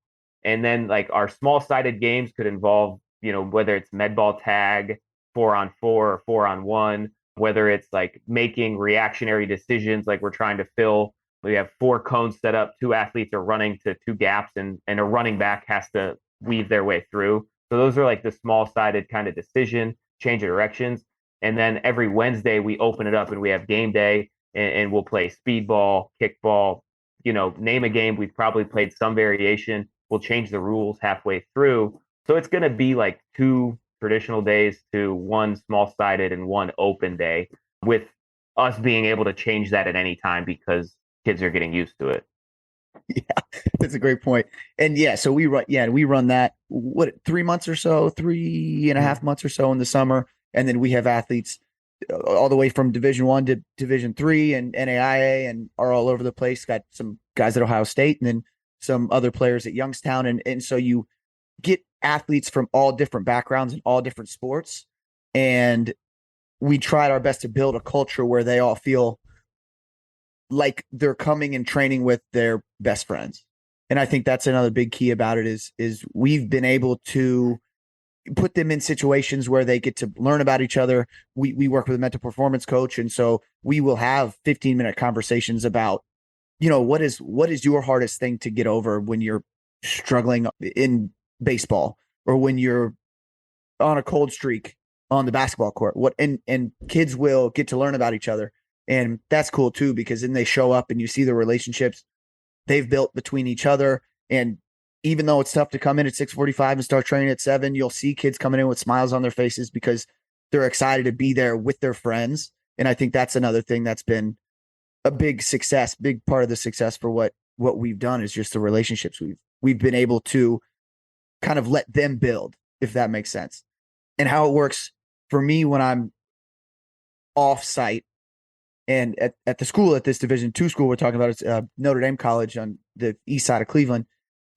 And then like our small-sided games could involve, whether it's med ball tag, 4-on-4 or 4-on-1, whether it's like making reactionary decisions, like we're trying to fill. We have 4 cones set up, 2 athletes are running to 2 gaps, and a running back has to weave their way through. So those are like the small-sided kind of decision, change of directions. And then every Wednesday we open it up and we have game day, and we'll play speedball, kickball, name a game. We've probably played some variation. We'll change the rules halfway through. So it's going to be like 2 traditional days to 1 small-sided and 1 open day, with us being able to change that at any time because kids are getting used to it. Yeah, that's a great point. And yeah, so we run that, what, 3 months or so, 3.5 months or so in the summer. And then we have athletes all the way from Division 1 to Division 3 and NAIA, and are all over the place. Got some guys at Ohio State and then some other players at Youngstown. And so you get athletes from all different backgrounds and all different sports. And we tried our best to build a culture where they all feel like they're coming and training with their best friends. And I think that's another big key about it is we've been able to put them in situations where they get to learn about each other. We work with a mental performance coach. And so we will have 15-minute conversations about, what is your hardest thing to get over when you're struggling in baseball, or when you're on a cold streak on the basketball court. And kids will get to learn about each other. And that's cool too, because then they show up and you see the relationships they've built between each other. And even though it's tough to come in at 6:45 and start training at 7, you'll see kids coming in with smiles on their faces because they're excited to be there with their friends. And I think that's another thing that's been a big success, big part of the success for what we've done, is just the relationships we've been able to kind of let them build, if that makes sense. And how it works for me when I'm off site and at the school, at this Division 2 school we're talking about, it's Notre Dame College on the east side of Cleveland,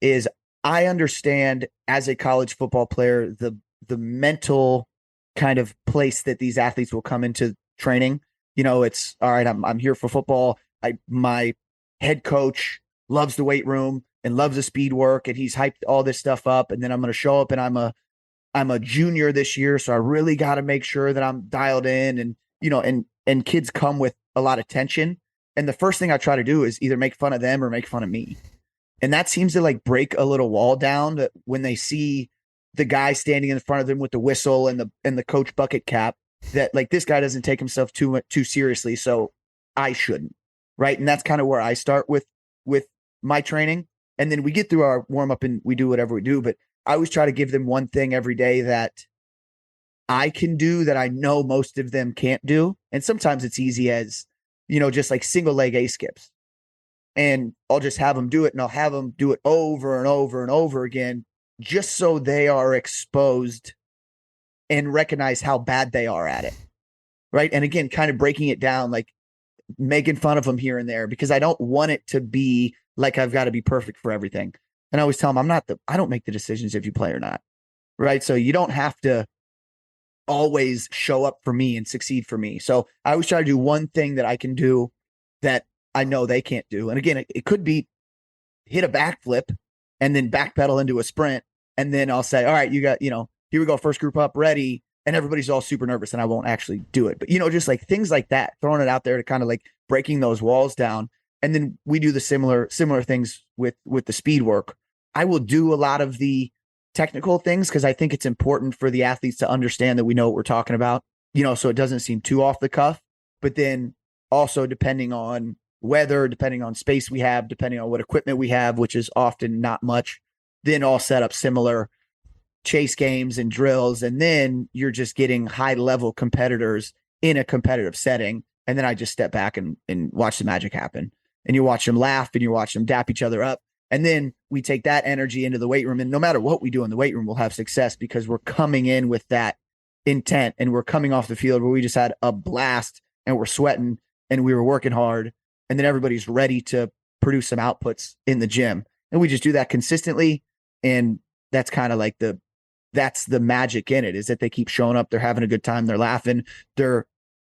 is I understand as a college football player the mental kind of place that these athletes will come into training. It's all right, I'm here for football. My head coach loves the weight room and loves the speed work, and he's hyped all this stuff up. And then I'm going to show up and I'm a junior this year, so I really got to make sure that I'm dialed in. And kids come with a lot of tension. And the first thing I try to do is either make fun of them or make fun of me. And that seems to like break a little wall down, that when they see the guy standing in front of them with the whistle and the coach bucket cap, that like, this guy doesn't take himself too seriously, so I shouldn't. Right. And that's kind of where I start with my training. And then we get through our warm up and we do whatever we do. But I always try to give them one thing every day that I can do that I know most of them can't do. And sometimes it's easy as, just like single leg A skips. And I'll just have them do it, and I'll have them do it over and over and over again, just so they are exposed and recognize how bad they are at it. Right. And again, kind of breaking it down, like making fun of them here and there, because I don't want it to be like I've got to be perfect for everything. And I always tell them I don't make the decisions if you play or not. Right. So you don't have to always show up for me and succeed for me. So I always try to do one thing that I can do that I know they can't do. And again, it could be hit a backflip and then backpedal into a sprint. And then I'll say, all right, you got, here we go. First group up, ready. And everybody's all super nervous and I won't actually do it. But, just like things like that, throwing it out there to kind of like breaking those walls down. And then we do the similar things with the speed work. I will do a lot of the technical things because I think it's important for the athletes to understand that we know what we're talking about, so it doesn't seem too off the cuff. But then also, depending on weather, depending on space we have, depending on what equipment we have, which is often not much, then I'll set up similar chase games and drills. And then you're just getting high level competitors in a competitive setting. And then I just step back and watch the magic happen. And you watch them laugh and you watch them dap each other up. And then we take that energy into the weight room. And no matter what we do in the weight room, we'll have success because we're coming in with that intent, and we're coming off the field where we just had a blast and we're sweating and we were working hard. And then everybody's ready to produce some outputs in the gym. And we just do that consistently. And that's kind of like that's the magic in it, is that they keep showing up. They're having a good time. They're laughing. They're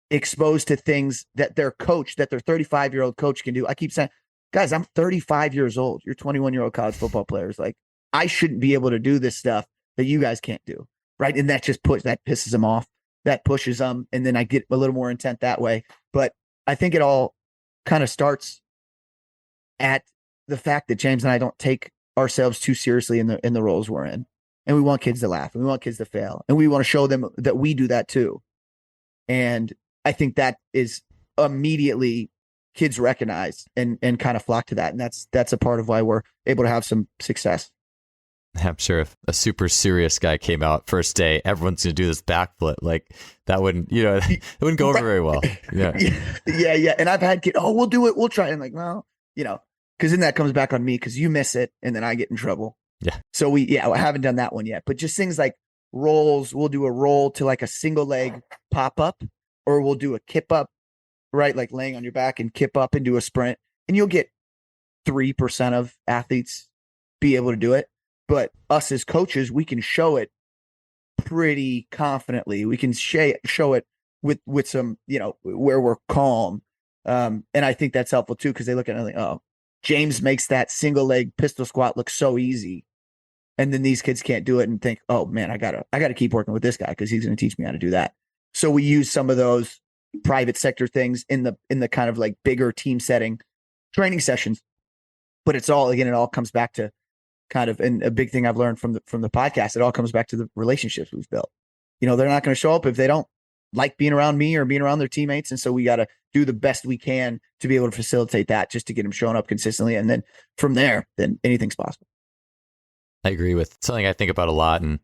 exposed to things that their 35-year-old coach can do. I keep saying, guys, I'm 35 years old. You're 21-year-old college football players. Like, I shouldn't be able to do this stuff that you guys can't do. Right. And that pisses them off. That pushes them. And then I get a little more intent that way. But I think it all kind of starts at the fact that James and I don't take ourselves too seriously in the roles we're in. And we want kids to laugh and we want kids to fail. And we want to show them that we do that too. And I think that is immediately kids recognize and kind of flock to that. And that's a part of why we're able to have some success. I'm sure if a super serious guy came out first day, everyone's going to do this backflip. Like that wouldn't, it wouldn't go over very well. Yeah. Yeah. And I've had kids, we'll do it. We'll try. And I'm like, well, because then that comes back on me because you miss it and then I get in trouble. Yeah. So I haven't done that one yet, but just things like rolls. We'll do a roll to like a single leg pop up, or we'll do a kip up, right? Like laying on your back and kip up and do a sprint, and you'll get 3% of athletes be able to do it. But us as coaches, we can show it pretty confidently. We can show it with some, where we're calm. And I think that's helpful too, because they look at it like, oh, James makes that single leg pistol squat look so easy. And then these kids can't do it and think, oh man, I gotta keep working with this guy because he's going to teach me how to do that. So we use some of those private sector things in the kind of like bigger team setting training sessions. But it all comes back to kind of, and a big thing I've learned from the podcast, it all comes back to the relationships we've built. They're not going to show up if they don't like being around me or being around their teammates. And so we got to do the best we can to be able to facilitate that, just to get them showing up consistently. And then from there, then anything's possible. I agree with something I think about a lot. And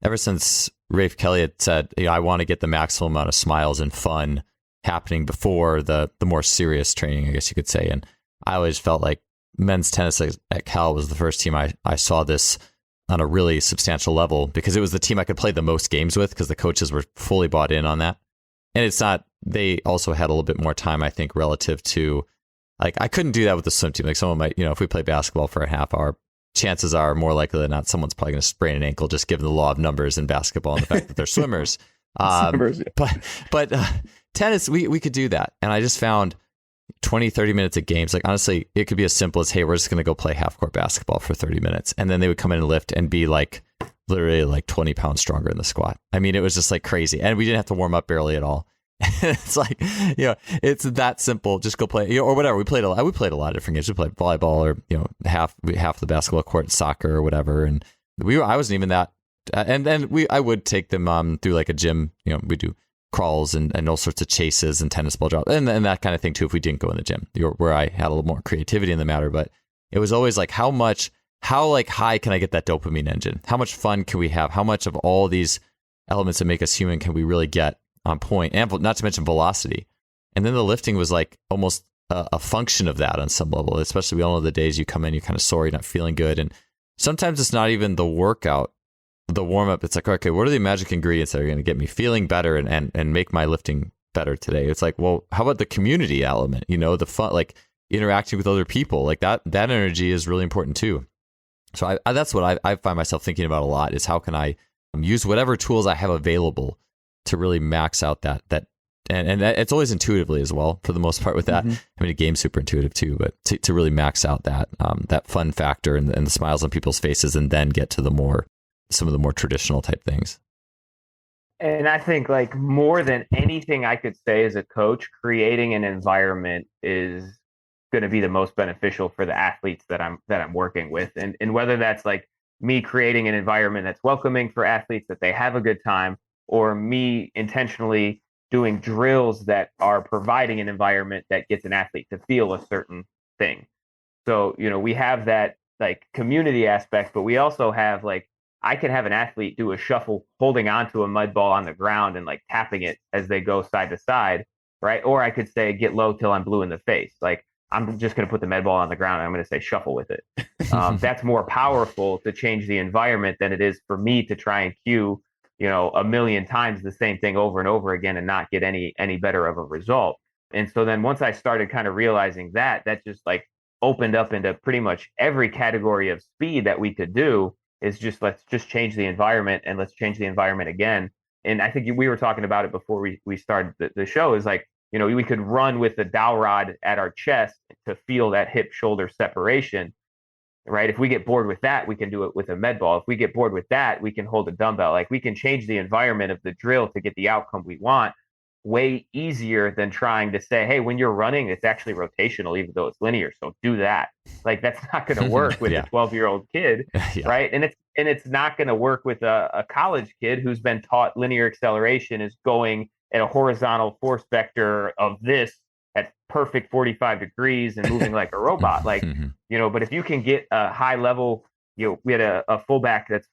ever since Rafe Kelly had said, I want to get the maximum amount of smiles and fun happening before the more serious training, I guess you could say. And I always felt like men's tennis at Cal was the first team I saw this on a really substantial level, because it was the team I could play the most games with, because the coaches were fully bought in on that. And it's not, they also had a little bit more time, I think, relative to, like, I couldn't do that with the swim team. Like someone might, if we play basketball for a half hour, chances are more likely than not someone's probably going to sprain an ankle, just given the law of numbers in basketball and the fact that they're swimmers. But tennis, we could do that. And I just found 20, 30 minutes of games. Like, honestly, it could be as simple as, hey, we're just going to go play half court basketball for 30 minutes. And then they would come in and lift and be like literally like 20 pounds stronger in the squat. I mean, it was just like crazy. And we didn't have to warm up barely at all. It's like, it's that simple. Just go play, or whatever. We played a lot of different games. We played volleyball, or, half the basketball court, soccer or whatever. And I wasn't even that. And then I would take them through like a gym. We do crawls and all sorts of chases and tennis ball drops and that kind of thing too, if we didn't go in the gym, where I had a little more creativity in the matter. But it was always like, how high can I get that dopamine engine? How much fun can we have? How much of all these elements that make us human can we really get on point? And not to mention velocity. And then the lifting was like almost a function of that on some level, especially we all know the days you come in, you're kind of sore, you're not feeling good. And sometimes it's not even the workout, the warm up. It's like, okay, what are the magic ingredients that are going to get me feeling better and make my lifting better today? It's like, well, how about the community element? The fun, like interacting with other people, like that energy is really important too. So that's what I find myself thinking about a lot, is how can I use whatever tools I have available to really max out that and it's always intuitively as well, for the most part with that. Mm-hmm. I mean, the game's super intuitive too, but to really max out that fun factor and the smiles on people's faces, and then get to some of the more traditional type things. And I think, like, more than anything I could say as a coach, creating an environment is going to be the most beneficial for the athletes that I'm working with. And whether that's like me creating an environment that's welcoming for athletes, that they have a good time, or me intentionally doing drills that are providing an environment that gets an athlete to feel a certain thing. So, we have that like community aspect, but we also have, like, I can have an athlete do a shuffle holding onto a mud ball on the ground and like tapping it as they go side to side, right? Or I could say, get low till I'm blue in the face. Like, I'm just going to put the med ball on the ground and I'm going to say shuffle with it. That's more powerful to change the environment than it is for me to try and cue, a million times the same thing over and over again and not get any better of a result. And so then once I started kind of realizing that just like opened up into pretty much every category of speed that we could do, is just, let's just change the environment, and let's change the environment again. And I think we were talking about it before we started the show, is like, we could run with the dowel rod at our chest to feel that hip shoulder separation, right? If we get bored with that, we can do it with a med ball. If we get bored with that, we can hold a dumbbell. Like, we can change the environment of the drill to get the outcome we want way easier than trying to say, hey, when you're running, it's actually rotational, even though it's linear. So do that. Like, that's not going to work with a 12-year-old kid, right? And it's not going to work with a college kid who's been taught linear acceleration is going at a horizontal force vector of this at perfect 45 degrees and moving like a robot. Like, but if you can get a high level, we had a fullback that's,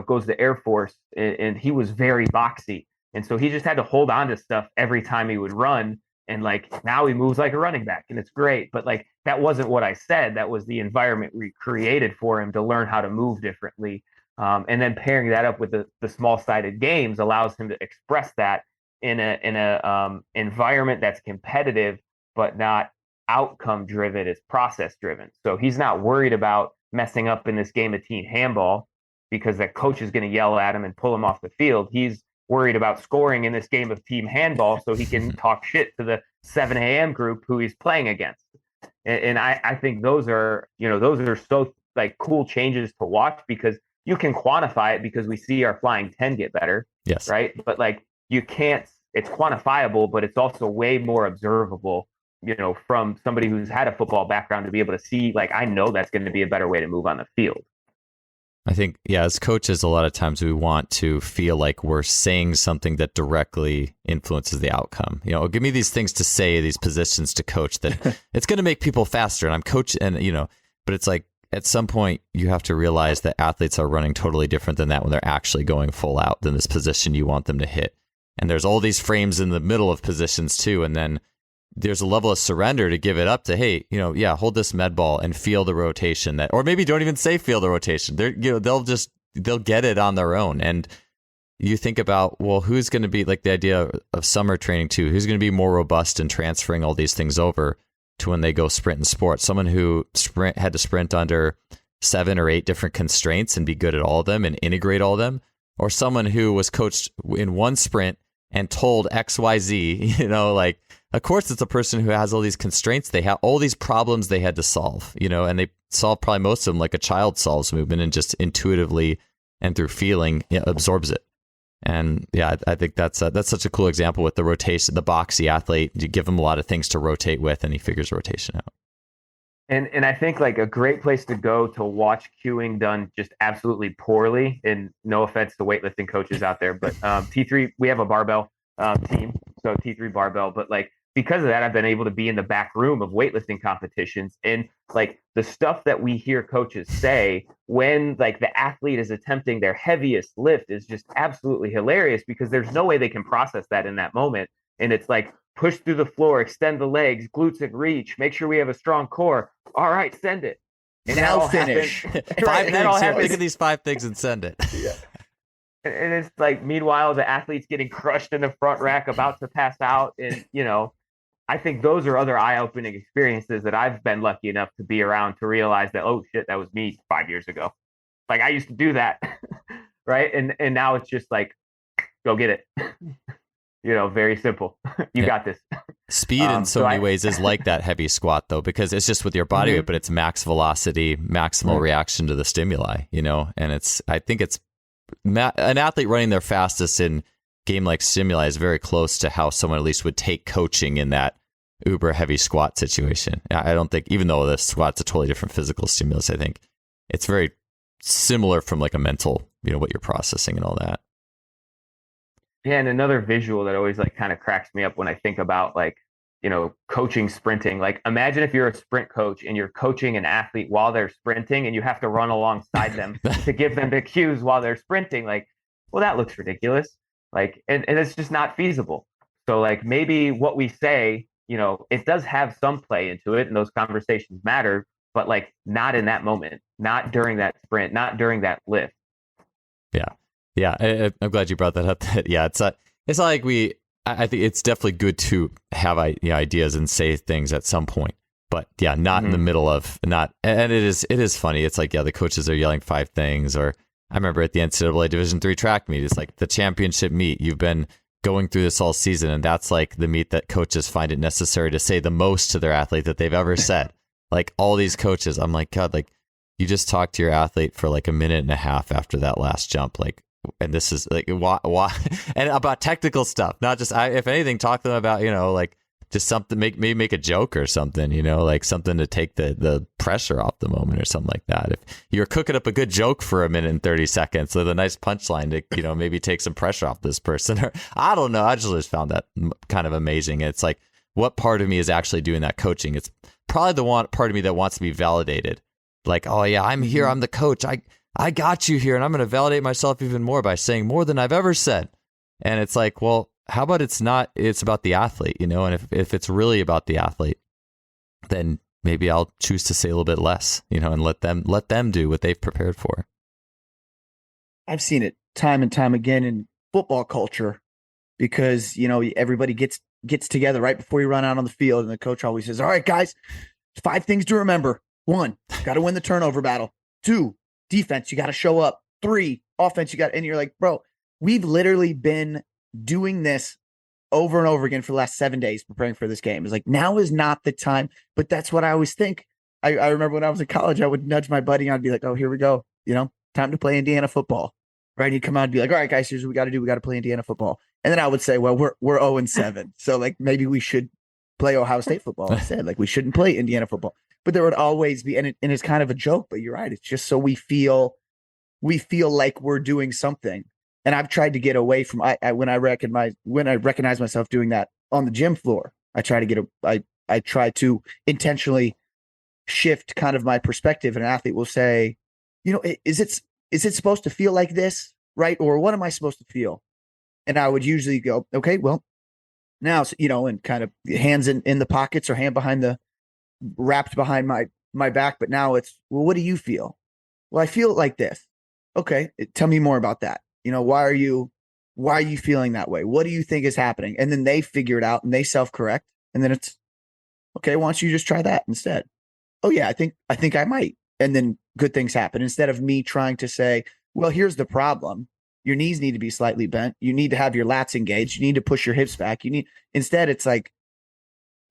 goes to the Air Force, and he was very boxy. And so he just had to hold on to stuff every time he would run. And like now he moves like a running back and it's great. But like that wasn't what I said. That was the environment we created for him to learn how to move differently. And then pairing that up with the small-sided games allows him to express that in a environment that's competitive but not outcome driven. It's process driven. So he's not worried about messing up in this game of team handball because that coach is going to yell at him and pull him off the field. He's worried about scoring in this game of team handball so he can talk shit to the 7 a.m. group who he's playing against. And I think those are so like cool changes to watch because you can quantify it because we see our flying 10 get better. Yes. Right. But like you can't, it's quantifiable, but it's also way more observable, from somebody who's had a football background to be able to see, like, I know that's going to be a better way to move on the field. I think, as coaches, a lot of times we want to feel like we're saying something that directly influences the outcome. Give me these things to say, these positions to coach that it's going to make people faster. And I'm coaching, but it's like at some point you have to realize that athletes are running totally different than that when they're actually going full out than this position you want them to hit. And there's all these frames in the middle of positions too. And then there's a level of surrender to give it up to, hey, hold this med ball and feel the rotation or maybe don't even say feel the rotation. They'll get it on their own. And you think about, well, who's going to be like the idea of summer training too? Who's going to be more robust in transferring all these things over to when they go sprint in sports? Someone who had to sprint under 7 or 8 different constraints and be good at all of them and integrate all of them, or someone who was coached in one sprint and told XYZ, of course, it's a person who has all these constraints. They have all these problems they had to solve, and they solve probably most of them like a child solves movement and just intuitively and through feeling absorbs it. And yeah, I think that's such a cool example with the rotation, the boxy athlete. You give him a lot of things to rotate with and he figures rotation out. And I think like a great place to go to watch cueing done just absolutely poorly, and no offense to weightlifting coaches out there, but T3, we have a barbell team, so T3 barbell, but like because of that, I've been able to be in the back room of weightlifting competitions, and like the stuff that we hear coaches say when like the athlete is attempting their heaviest lift is just absolutely hilarious because there's no way they can process that in that moment. And it's like, push through the floor, extend the legs, glutes and reach, make sure we have a strong core. All right, send it. And now finish. 5 things. Think of these 5 things and send it. Yeah. And it's like, meanwhile, the athlete's getting crushed in the front rack, about to pass out. And, I think those are other eye-opening experiences that I've been lucky enough to be around to realize that, oh, shit, that was me 5 years ago. Like, I used to do that, right? And now it's just like, go get it. Very simple. You got this. Speed in so many ways is like that heavy squat, though, because it's just with your body weight, but it's max velocity, maximal reaction to the stimuli, and I think it's an athlete running their fastest in game-like stimuli is very close to how someone at least would take coaching in that uber heavy squat situation. I don't think, even though the squat's a totally different physical stimulus, I think it's very similar from like a mental, what you're processing and all that. Yeah, and another visual that always like kind of cracks me up when I think about like, coaching sprinting. Like imagine if you're a sprint coach and you're coaching an athlete while they're sprinting and you have to run alongside them to give them the cues while they're sprinting. Like, well, that looks ridiculous. Like, and it's just not feasible. So like maybe what we say, it does have some play into it and those conversations matter, but like not in that moment, not during that sprint, not during that lift. Yeah. Yeah, I'm glad you brought that up. Yeah, it's not like I think it's definitely good to have ideas and say things at some point, but yeah, not in the middle of not. And it is funny. It's like, yeah, the coaches are yelling 5 things. Or I remember at the NCAA Division III track meet, it's like the championship meet. You've been going through this all season, and that's like the meet that coaches find it necessary to say the most to their athlete that they've ever said. Like all these coaches, I'm like, God, like you just talked to your athlete for like a minute and a half after that last jump, like. And this is like why and about technical stuff, not just if anything, talk to them about, like just something, maybe make a joke or something, like something to take the pressure off the moment or something like that. If you're cooking up a good joke for a minute and 30 seconds with a nice punchline to, maybe take some pressure off this person, or I don't know. I just found that kind of amazing. It's like, what part of me is actually doing that coaching? It's probably the part of me that wants to be validated. Like, oh yeah, I'm here. I'm the coach. I got you here, and I'm going to validate myself even more by saying more than I've ever said. And it's like, well, how about it's about the athlete, you know? And if it's really about the athlete, then maybe I'll choose to say a little bit less, you know, and let them do what they've prepared for. I've seen it time and time again in football culture because, you know, everybody gets together right before you run out on the field. And the coach always says, all right, guys, 5 things to remember. 1, got to win the turnover battle. 2, defense, you got to show up. 3, offense, and you're like, bro, we've literally been doing this over and over again for the last 7 days preparing for this game. It's like, now is not the time. But that's what I always think. I remember when I was in college, I would nudge my buddy and I'd be like, oh, here we go. You know, time to play Indiana football. Right. And he'd come out and be like, all right, guys, here's what we got to do. We got to play Indiana football. And then I would say, well, we're 0-7. So like maybe we should play Ohio State football instead. Like we shouldn't play Indiana football. But there would always be, and it's kind of a joke, but you're right. It's just so we feel like we're doing something. And I've tried to get away from when I recognize myself doing that on the gym floor. I try to intentionally shift kind of my perspective. And an athlete will say, you know, is it supposed to feel like this, right? Or what am I supposed to feel? And I would usually go, okay, well, now, you know, and kind of hands in the pockets or hand wrapped behind my back. But now it's, well, what do you feel? Well, I feel like this. Okay, tell me more about that. You know, why are you feeling that way? What do you think is happening? And then they figure it out and they self-correct. And then it's, okay, why don't you just try that instead? Oh yeah, I think I might. And then good things happen instead of me trying to say, well, here's the problem. Your knees need to be slightly bent. You need to have your lats engaged. You need to push your hips back. Instead it's like,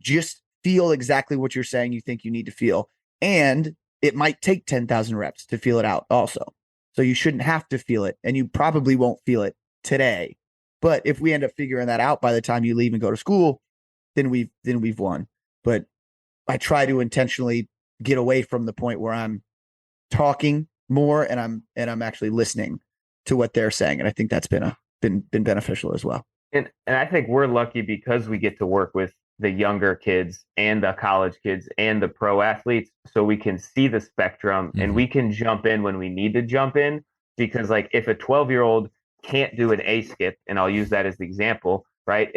just feel exactly what you're saying you think you need to feel. And it might take 10,000 reps to feel it out also. So you shouldn't have to feel it, and you probably won't feel it today. But if we end up figuring that out by the time you leave and go to school, then we've won. But I try to intentionally get away from the point where I'm talking more and I'm actually listening to what they're saying. And I think that's been beneficial as well. And I think we're lucky because we get to work with the younger kids and the college kids and the pro athletes, so we can see the spectrum and we can jump in when we need to jump in. Because like if a 12-year-old can't do an A skip, and I'll use that as the example, right?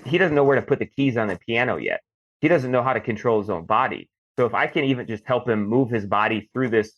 He doesn't know where to put the keys on the piano yet. He doesn't know how to control his own body. So if I can even just help him move his body through this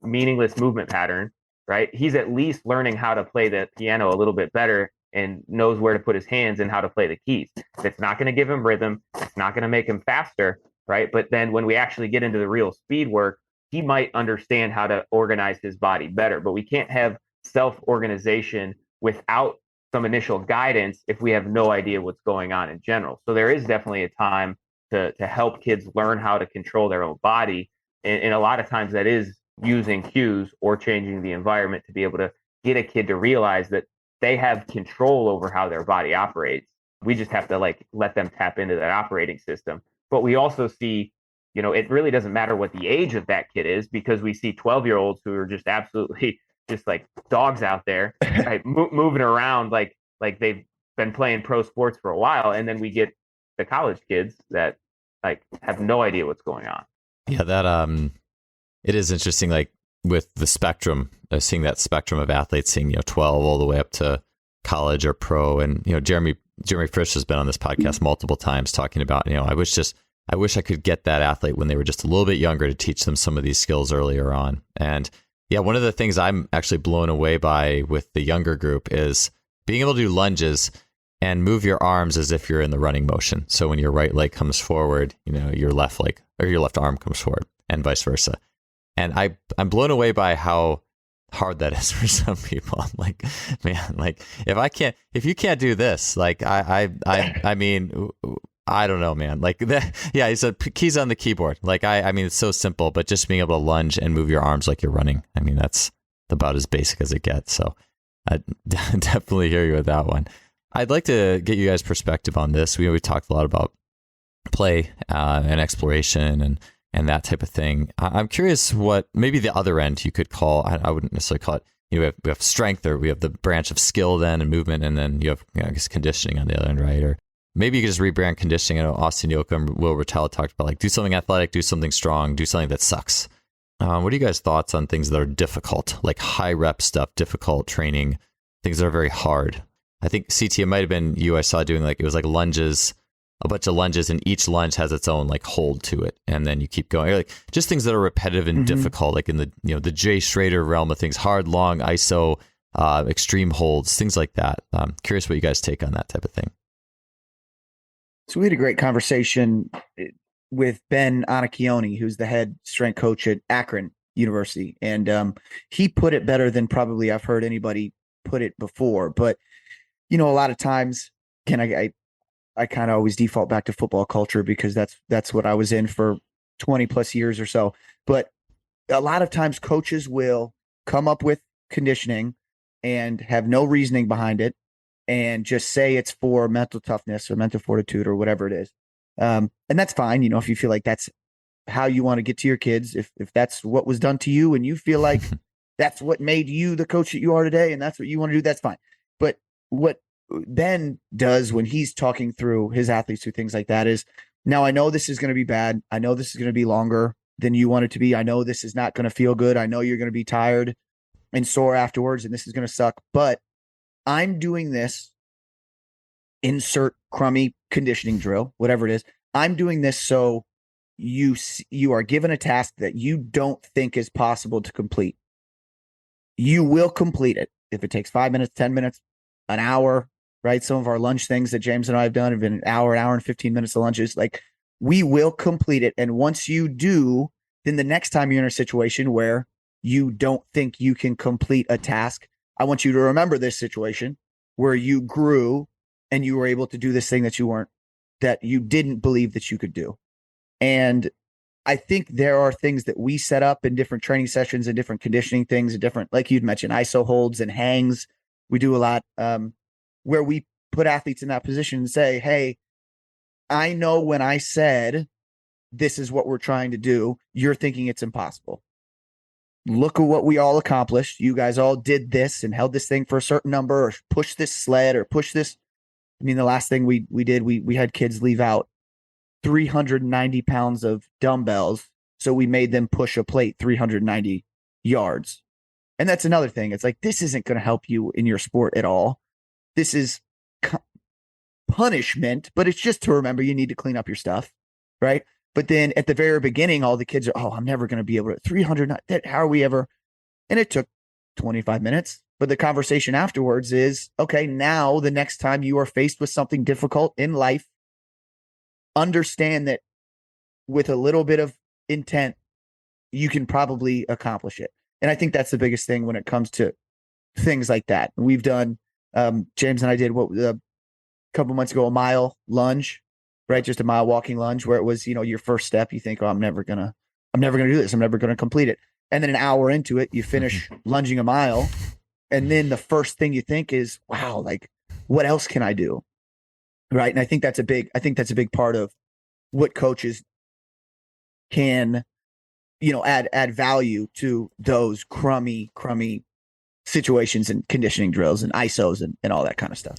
meaningless movement pattern, right? He's at least learning how to play the piano a little bit better and knows where to put his hands and how to play the keys. It's not going to give him rhythm. It's not going to make him faster, right? But then when we actually get into the real speed work, he might understand how to organize his body better. But we can't have self-organization without some initial guidance if we have no idea what's going on in general. So there is definitely a time to help kids learn how to control their own body. And a lot of times that is using cues or changing the environment to be able to get a kid to realize that they have control over how their body operates. We just have to like let them tap into that operating system. But we also see, you know, it really doesn't matter what the age of that kid is, because we see 12-year-olds who are just absolutely just like dogs out there, right? Moving around like they've been playing pro sports for a while. And then we get the college kids that like have no idea what's going on. Yeah, that it is interesting, like with the spectrum, seeing that spectrum of athletes, seeing, you know, 12 all the way up to college or pro. And, you know, Jeremy Frisch has been on this podcast multiple times talking about, you know, I wish I could get that athlete when they were just a little bit younger to teach them some of these skills earlier on. And yeah, one of the things I'm actually blown away by with the younger group is being able to do lunges and move your arms as if you're in the running motion. So when your right leg comes forward, you know, your left leg or your left arm comes forward and vice versa. And I'm blown away by how hard that is for some people. I'm like, man, like if you can't do this, like I mean, I don't know, man. Like that, yeah, he said keys on the keyboard. Like I mean, it's so simple, but just being able to lunge and move your arms like you're running. I mean, that's about as basic as it gets. So I definitely hear you with that one. I'd like to get you guys' perspective on this. We talked a lot about play and exploration and that type of thing. I'm curious what maybe the other end you could call, I wouldn't necessarily call it, you know, we have strength, or we have the branch of skill then and movement, and then you have, you know, I guess conditioning on the other end, right? Or maybe you could just rebrand conditioning. I know Austin Yoka and Will Ratelle talked about like do something athletic, do something strong, do something that sucks. What are you guys' thoughts on things that are difficult, like high rep stuff, difficult training, things that are very hard? I think CT, it might have been you I saw doing like, it was like lunges, a bunch of lunges, and each lunge has its own like hold to it. And then you keep going, like just things that are repetitive and difficult, like in the, the Jay Schrader realm of things, hard, long, ISO, extreme holds, things like that. Curious what you guys take on that type of thing. So we had a great conversation with Ben Anacchione, who's the head strength coach at Akron University. And he put it better than probably I've heard anybody put it before. But, a lot of times, I kind of always default back to football culture because that's what I was in for 20 plus years or so. But a lot of times coaches will come up with conditioning and have no reasoning behind it and just say it's for mental toughness or mental fortitude or whatever it is. And that's fine. If you feel like that's how you want to get to your kids, if that's what was done to you and you feel like that's what made you the coach that you are today and that's what you want to do, that's fine. But what Ben does when he's talking through his athletes through things like that is, now I know this is going to be bad. I know this is going to be longer than you want it to be. I know this is not going to feel good. I know you're going to be tired and sore afterwards and this is going to suck, but I'm doing this, insert crummy conditioning drill, whatever it is. I'm doing this so you are given a task that you don't think is possible to complete. You will complete it. If it takes 5 minutes, 10 minutes, an hour, right? Some of our lunch things that James and I have done have been an hour and 15 minutes of lunches. Like, we will complete it. And once you do, then the next time you're in a situation where you don't think you can complete a task, I want you to remember this situation where you grew and you were able to do this thing that you didn't believe that you could do. And I think there are things that we set up in different training sessions and different conditioning things and different, like you'd mentioned, ISO holds and hangs. We do a lot where we put athletes in that position and say, hey, I know when I said this is what we're trying to do, you're thinking it's impossible. Look at what we all accomplished. You guys all did this and held this thing for a certain number or pushed this sled or pushed this. I mean, the last thing we did, we had kids leave out 390 pounds of dumbbells. So we made them push a plate 390 yards. And that's another thing. It's like, this isn't going to help you in your sport at all. This is punishment, but it's just to remember you need to clean up your stuff, right? But then at the very beginning, all the kids are, I'm never going to be able to 300. How are we ever? And it took 25 minutes. But the conversation afterwards is, okay, now the next time you are faced with something difficult in life, understand that with a little bit of intent, you can probably accomplish it. And I think that's the biggest thing when it comes to things like that. We've done, James and I did a couple months ago, a mile lunge, right? Just a mile walking lunge where it was, your first step, you think, I'm never going to do this. I'm never going to complete it. And then an hour into it, you finish lunging a mile. And then the first thing you think is, wow, like, what else can I do? Right. And I think that's a big part of what coaches can, add value to those crummy situations and conditioning drills and ISOs and all that kind of stuff.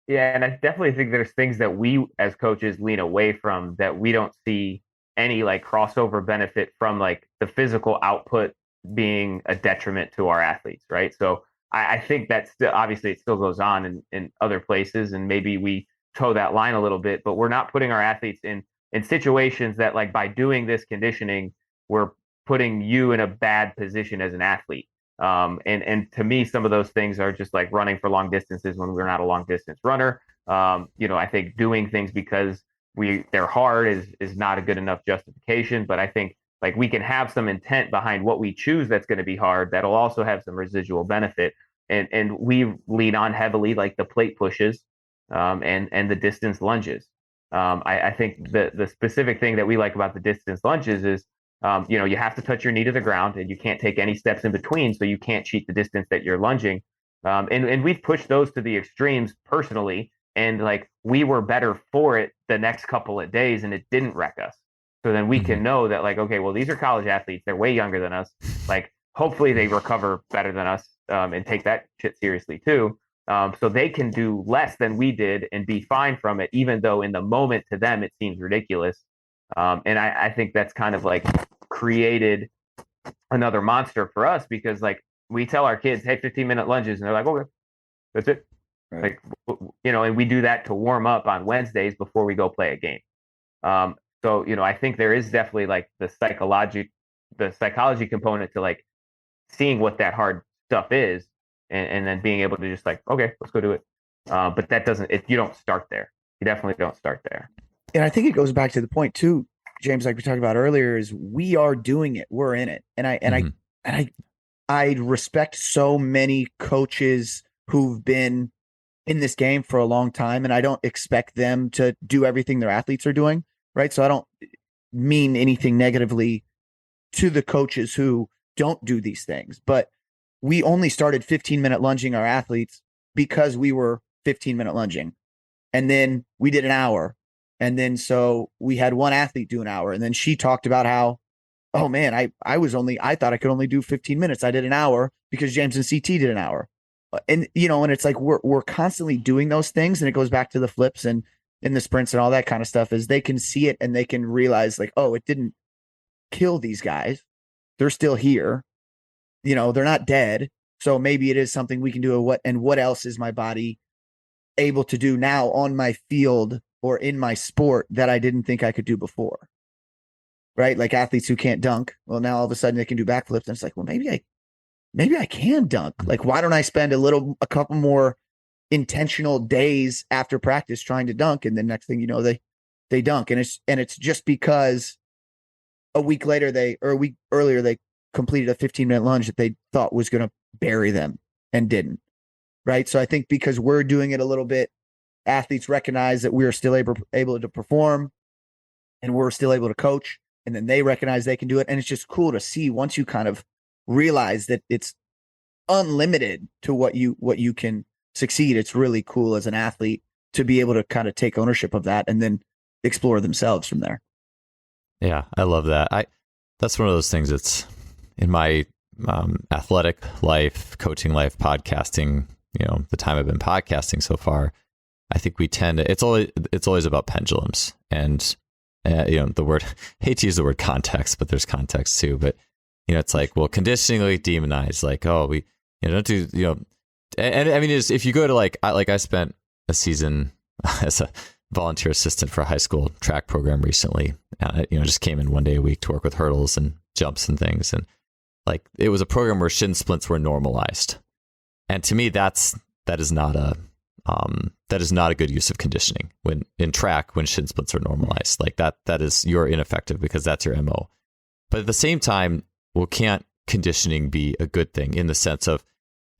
Yeah. And I definitely think there's things that we as coaches lean away from that we don't see any like crossover benefit from, like the physical output being a detriment to our athletes. Right. So I think that obviously it still goes on in other places, and maybe we toe that line a little bit, but we're not putting our athletes in situations that, like, by doing this conditioning, we're putting you in a bad position as an athlete. And to me, some of those things are just like running for long distances when we're not a long distance runner. I think doing things because they're hard is not a good enough justification, but I think like we can have some intent behind what we choose that's going to be hard that'll also have some residual benefit. And we lean on heavily like the plate pushes and the distance lunges. I think the specific thing that we like about the distance lunges is, you have to touch your knee to the ground and you can't take any steps in between. So you can't cheat the distance that you're lunging. And we've pushed those to the extremes personally. And like, we were better for it the next couple of days and it didn't wreck us. So then we can know that, like, okay, well, these are college athletes. They're way younger than us. Like, hopefully they recover better than us and take that shit seriously too. So they can do less than we did and be fine from it, even though in the moment to them it seems ridiculous. And I think that's kind of like created another monster for us, because like we tell our kids, hey, 15-minute lunges, and they're like, okay, that's it. Like, and we do that to warm up on Wednesdays before we go play a game. So, I think there is definitely like the psychology component to like seeing what that hard stuff is, and then being able to just like, okay, let's go do it. But that doesn't, you don't start there. You definitely don't start there. And I think it goes back to the point too, James, like we talked about earlier, is we are doing it. We're in it. And I respect so many coaches who've been in this game for a long time, and I don't expect them to do everything their athletes are doing. Right. So I don't mean anything negatively to the coaches who don't do these things, but we only started 15-minute lunging our athletes because we were 15-minute lunging. And then we did an hour. And then so we had one athlete do an hour. And then she talked about how, oh man, I thought I could only do 15 minutes. I did an hour because James and CT did an hour. And, and it's like, we're constantly doing those things. And it goes back to the flips and in the sprints and all that kind of stuff, is they can see it and they can realize like, oh, it didn't kill these guys. They're still here. They're not dead. So maybe it is something we can do. What else is my body able to do now on my field or in my sport that I didn't think I could do before? Right? Like athletes who can't dunk. Well, now all of a sudden they can do backflips. And it's like, well, maybe I can dunk. Like, why don't I spend a couple more intentional days after practice trying to dunk? And the next thing you know, they dunk. And it's just because a week earlier, they completed a 15-minute lunge that they thought was going to bury them and didn't. Right. So I think because we're doing it a little bit, athletes recognize that we're still able to perform and we're still able to coach. And then they recognize they can do it. And it's just cool to see once you kind of realize that it's unlimited to what you can succeed. It's really cool as an athlete to be able to kind of take ownership of that and then explore themselves from there. Yeah, I love that. That's one of those things that's in my athletic life, coaching life, podcasting, the time I've been podcasting so far, I think we tend to, it's always about pendulums and, the word, hate to use the word context, but there's context too, but it's like, well, conditioning like demonized, like, oh, we, don't do, and I mean, if you go to like I spent a season as a volunteer assistant for a high school track program recently, just came in one day a week to work with hurdles and jumps and things. And like, it was a program where shin splints were normalized. And to me, that is not a good use of conditioning when in track, when shin splints are normalized. Like that is, you're ineffective because that's your MO. But at the same time, well, can't conditioning be a good thing in the sense of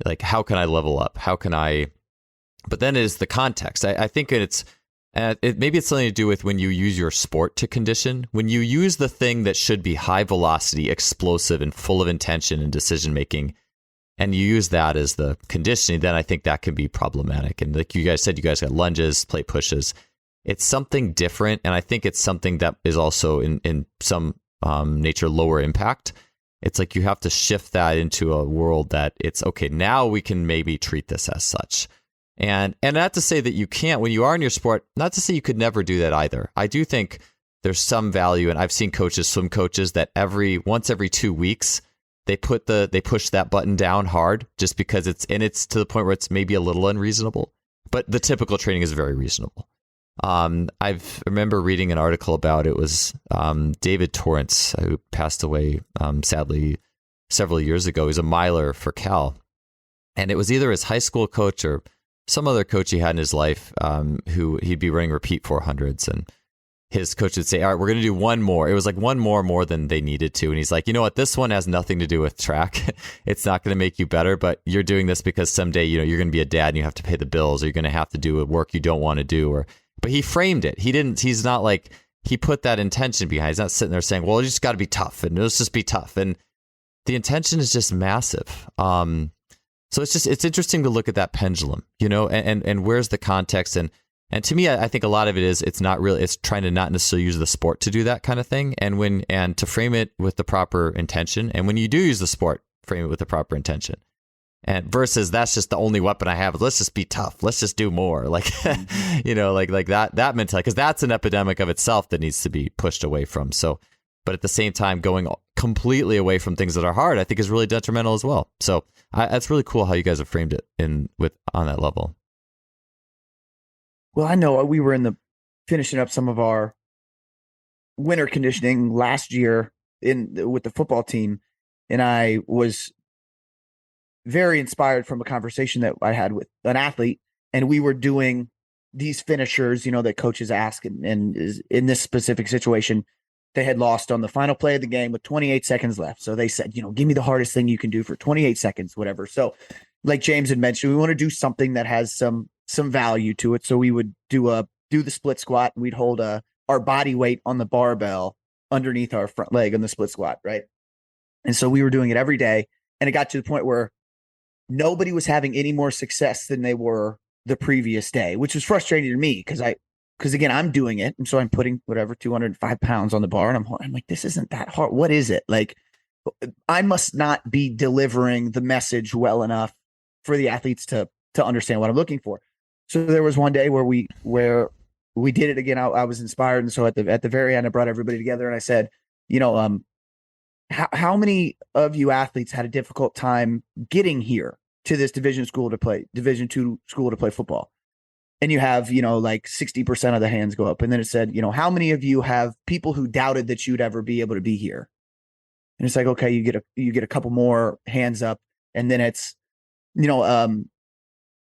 like, how can I level up? How can I, but then it is the context. I think maybe it's something to do with when you use your sport to condition, when you use the thing that should be high velocity, explosive and full of intention and decision making, and you use that as the conditioning, then I think that can be problematic. And like you guys said, you guys got lunges, plate pushes. It's something different. And I think it's something that is also in some nature lower impact. It's like you have to shift that into a world that it's okay, now we can maybe treat this as such. And not to say that you can't when you are in your sport, not to say you could never do that either. I do think there's some value, and I've seen swim coaches that once every 2 weeks, they push that button down hard just because it's to the point where it's maybe a little unreasonable, but the typical training is very reasonable. I remember reading an article about, it was David Torrance, who passed away sadly several years ago. He was a miler for Cal, and it was either his high school coach or some other coach he had in his life who he'd be running repeat 400s, and his coach would say, all right, we're going to do one more. It was like one more than they needed to. And he's like, you know what? This one has nothing to do with track. It's not going to make you better, but you're doing this because someday, you're going to be a dad and you have to pay the bills, or you're going to have to do work you don't want to do. But he framed it. He's not like, he put that intention behind. He's not sitting there saying, well, you just got to be tough and let's just be tough. And the intention is just massive. So it's interesting to look at that pendulum, and where's the context. And to me, I think a lot of it is, it's trying to not necessarily use the sport to do that kind of thing. And to frame it with the proper intention. And when you do use the sport, frame it with the proper intention. And versus that's just the only weapon I have. Let's just be tough. Let's just do more. Like, like that mentality, because that's an epidemic of itself that needs to be pushed away from. So, but at the same time, going completely away from things that are hard, I think is really detrimental as well. So that's really cool how you guys have framed it on that level. Well, I know we were finishing up some of our winter conditioning last year with the football team, and I was very inspired from a conversation that I had with an athlete, and we were doing these finishers, that coaches ask, and is in this specific situation, they had lost on the final play of the game with 28 seconds left. So they said, give me the hardest thing you can do for 28 seconds, whatever. So like James had mentioned, we want to do something that has some value to it. So we would do the split squat, and we'd hold our body weight on the barbell underneath our front leg on the split squat. Right. And so we were doing it every day. And it got to the point where nobody was having any more success than they were the previous day, which was frustrating to me because again, I'm doing it. And so I'm putting 205 pounds on the bar, and I'm like, this isn't that hard. What is it? Like, I must not be delivering the message well enough for the athletes to understand what I'm looking for. So there was one day where we did it again. I was inspired. And so at the very end, I brought everybody together and I said, how many of you athletes had a difficult time getting here to this Division II school to play football? And you have, like 60% of the hands go up. And then it said, how many of you have people who doubted that you'd ever be able to be here? And it's like, okay, you get a couple more hands up. And then it's,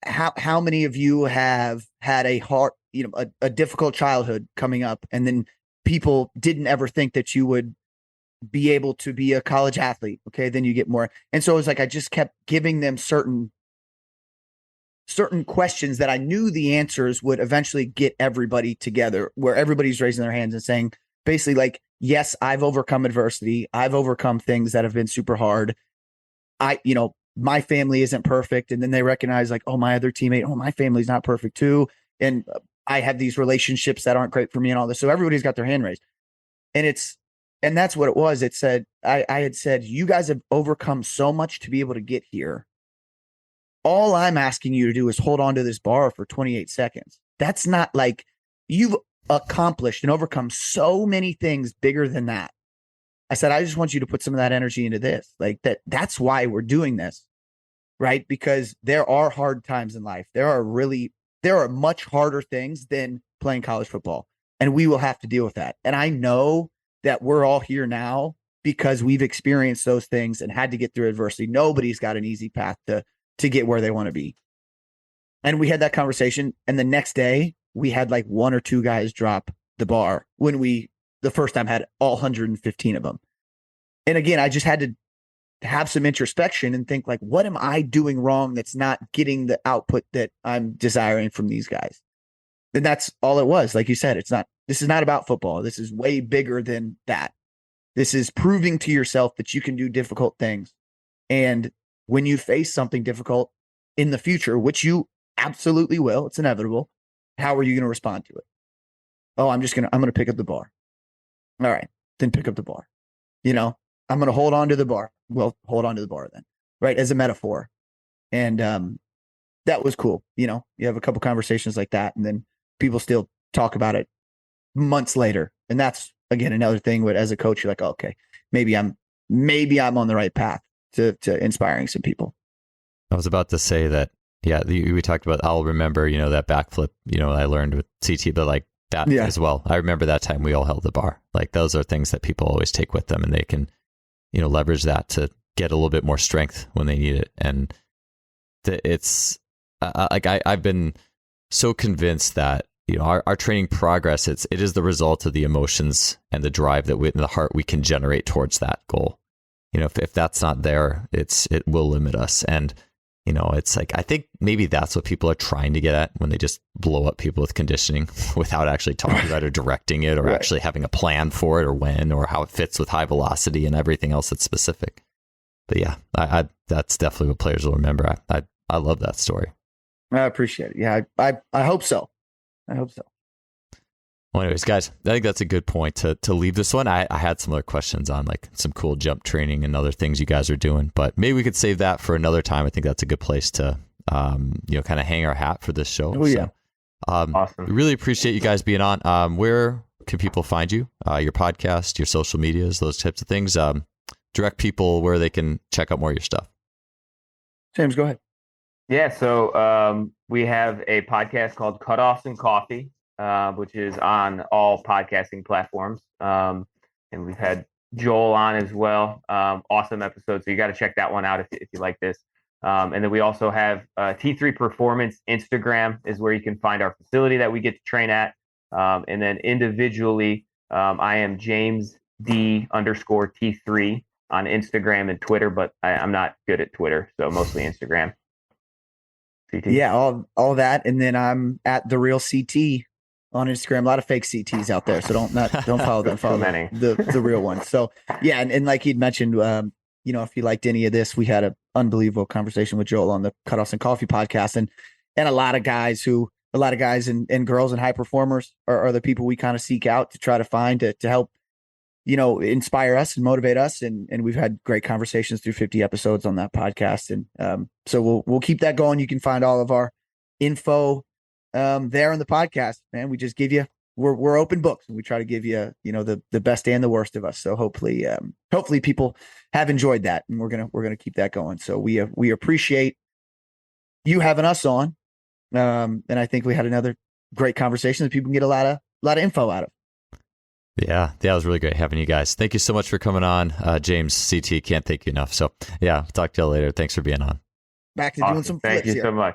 how many of you have had a hard, a difficult childhood coming up, and then people didn't ever think that you would be able to be a college athlete? Okay, then you get more. And so it was like I just kept giving them certain questions that I knew the answers would eventually get everybody together, where everybody's raising their hands and saying basically like, yes, I've overcome adversity. I've overcome things that have been super hard. My family isn't perfect. And then they recognize like, oh, my other teammate, oh, my family's not perfect too. And I have these relationships that aren't great for me and all this. So everybody's got their hand raised. And that's what it was. It said, I had said, you guys have overcome so much to be able to get here. All I'm asking you to do is hold on to this bar for 28 seconds. That's not like you've accomplished and overcome so many things bigger than that. I said, I just want you to put some of that energy into this. Like that's why we're doing this, right? Because there are hard times in life. There are much harder things than playing college football, and we will have to deal with that. And I know that we're all here now because we've experienced those things and had to get through adversity. Nobody's got an easy path to get where they want to be. And we had that conversation. And the next day we had like one or two guys drop the bar when we, the first time, had all 115 of them. And again, I just had to have some introspection and think like, what am I doing wrong that's not getting the output that I'm desiring from these guys? And that's all it was. Like you said, this is not about football. This is way bigger than that. This is proving to yourself that you can do difficult things. And when you face something difficult in the future, which you absolutely will, it's inevitable, how are you going to respond to it? Oh, I'm going to pick up the bar. All right, then pick up the bar. I'm going to hold on to the bar. Well, hold on to the bar then, right? As a metaphor. And that was cool. You have a couple conversations like that, and then people still talk about it months later. And that's, again, another thing where as a coach, you're like, oh, okay, maybe I'm on the right path to inspiring some people. I was about to say that, yeah, we talked about, I'll remember, that backflip, I learned with CT, but like that as well. I remember that time we all held the bar. Like those are things that people always take with them, and they can, leverage that to get a little bit more strength when they need it. And it's like, I've been so convinced that, our training progress, it is the result of the emotions and the drive that in the heart we can generate towards that goal. If that's not there, it will limit us. And, it's like, I think maybe that's what people are trying to get at when they just blow up people with conditioning without actually talking about it or directing it or actually having a plan for it or when or how it fits with high velocity and everything else that's specific. But yeah, I that's definitely what players will remember. I love that story. I appreciate it. Yeah, I hope so. I hope so. Well, anyways, guys, I think that's a good point to leave this one. I had some other questions on like some cool jump training and other things you guys are doing, but maybe we could save that for another time. I think that's a good place to, kind of hang our hat for this show. Oh, yeah. Awesome. We really appreciate you guys being on. Where can people find you? Your podcast, your social medias, those types of things. Direct people where they can check out more of your stuff. James, go ahead. Yeah, so we have a podcast called Cutoffs and Coffee, which is on all podcasting platforms. And we've had Joel on as well. Awesome episode. So you got to check that one out if you like this. And then we also have T3 Performance. Instagram is where you can find our facility that we get to train at. And then individually, I am James D_T3 on Instagram and Twitter, but I'm not good at Twitter, so mostly Instagram. CT. Yeah, all that, and then I'm at The Real CT on Instagram. A lot of fake CTs out there, so don't follow them. Follow the real one. So yeah, and like he'd mentioned, if you liked any of this, we had an unbelievable conversation with Joel on the Cutoffs and Coffee podcast, and a lot of guys and girls and high performers are the people we kind of seek out to try to find to help, inspire us and motivate us. And we've had great conversations through 50 episodes on that podcast. And so we'll keep that going. You can find all of our info there in the podcast, man. We just give you, we're open books, and we try to give you, the best and the worst of us. So hopefully people have enjoyed that, and we're going to keep that going. So we appreciate you having us on. And I think we had another great conversation that people can get a lot of info out of. Yeah, it was really great having you guys. Thank you so much for coming on. James, CT, can't thank you enough. So yeah, talk to you later. Thanks for being on. Back to doing some flips. Thank you so much.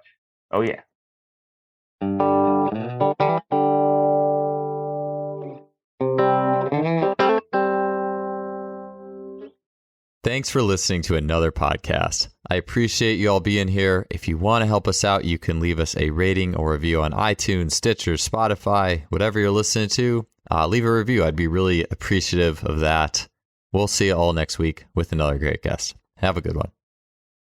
Oh yeah. Thanks for listening to another podcast. I appreciate you all being here. If you want to help us out, you can leave us a rating or review on iTunes, Stitcher, Spotify, whatever you're listening to. Leave a review. I'd be really appreciative of that. We'll see you all next week with another great guest. Have a good one.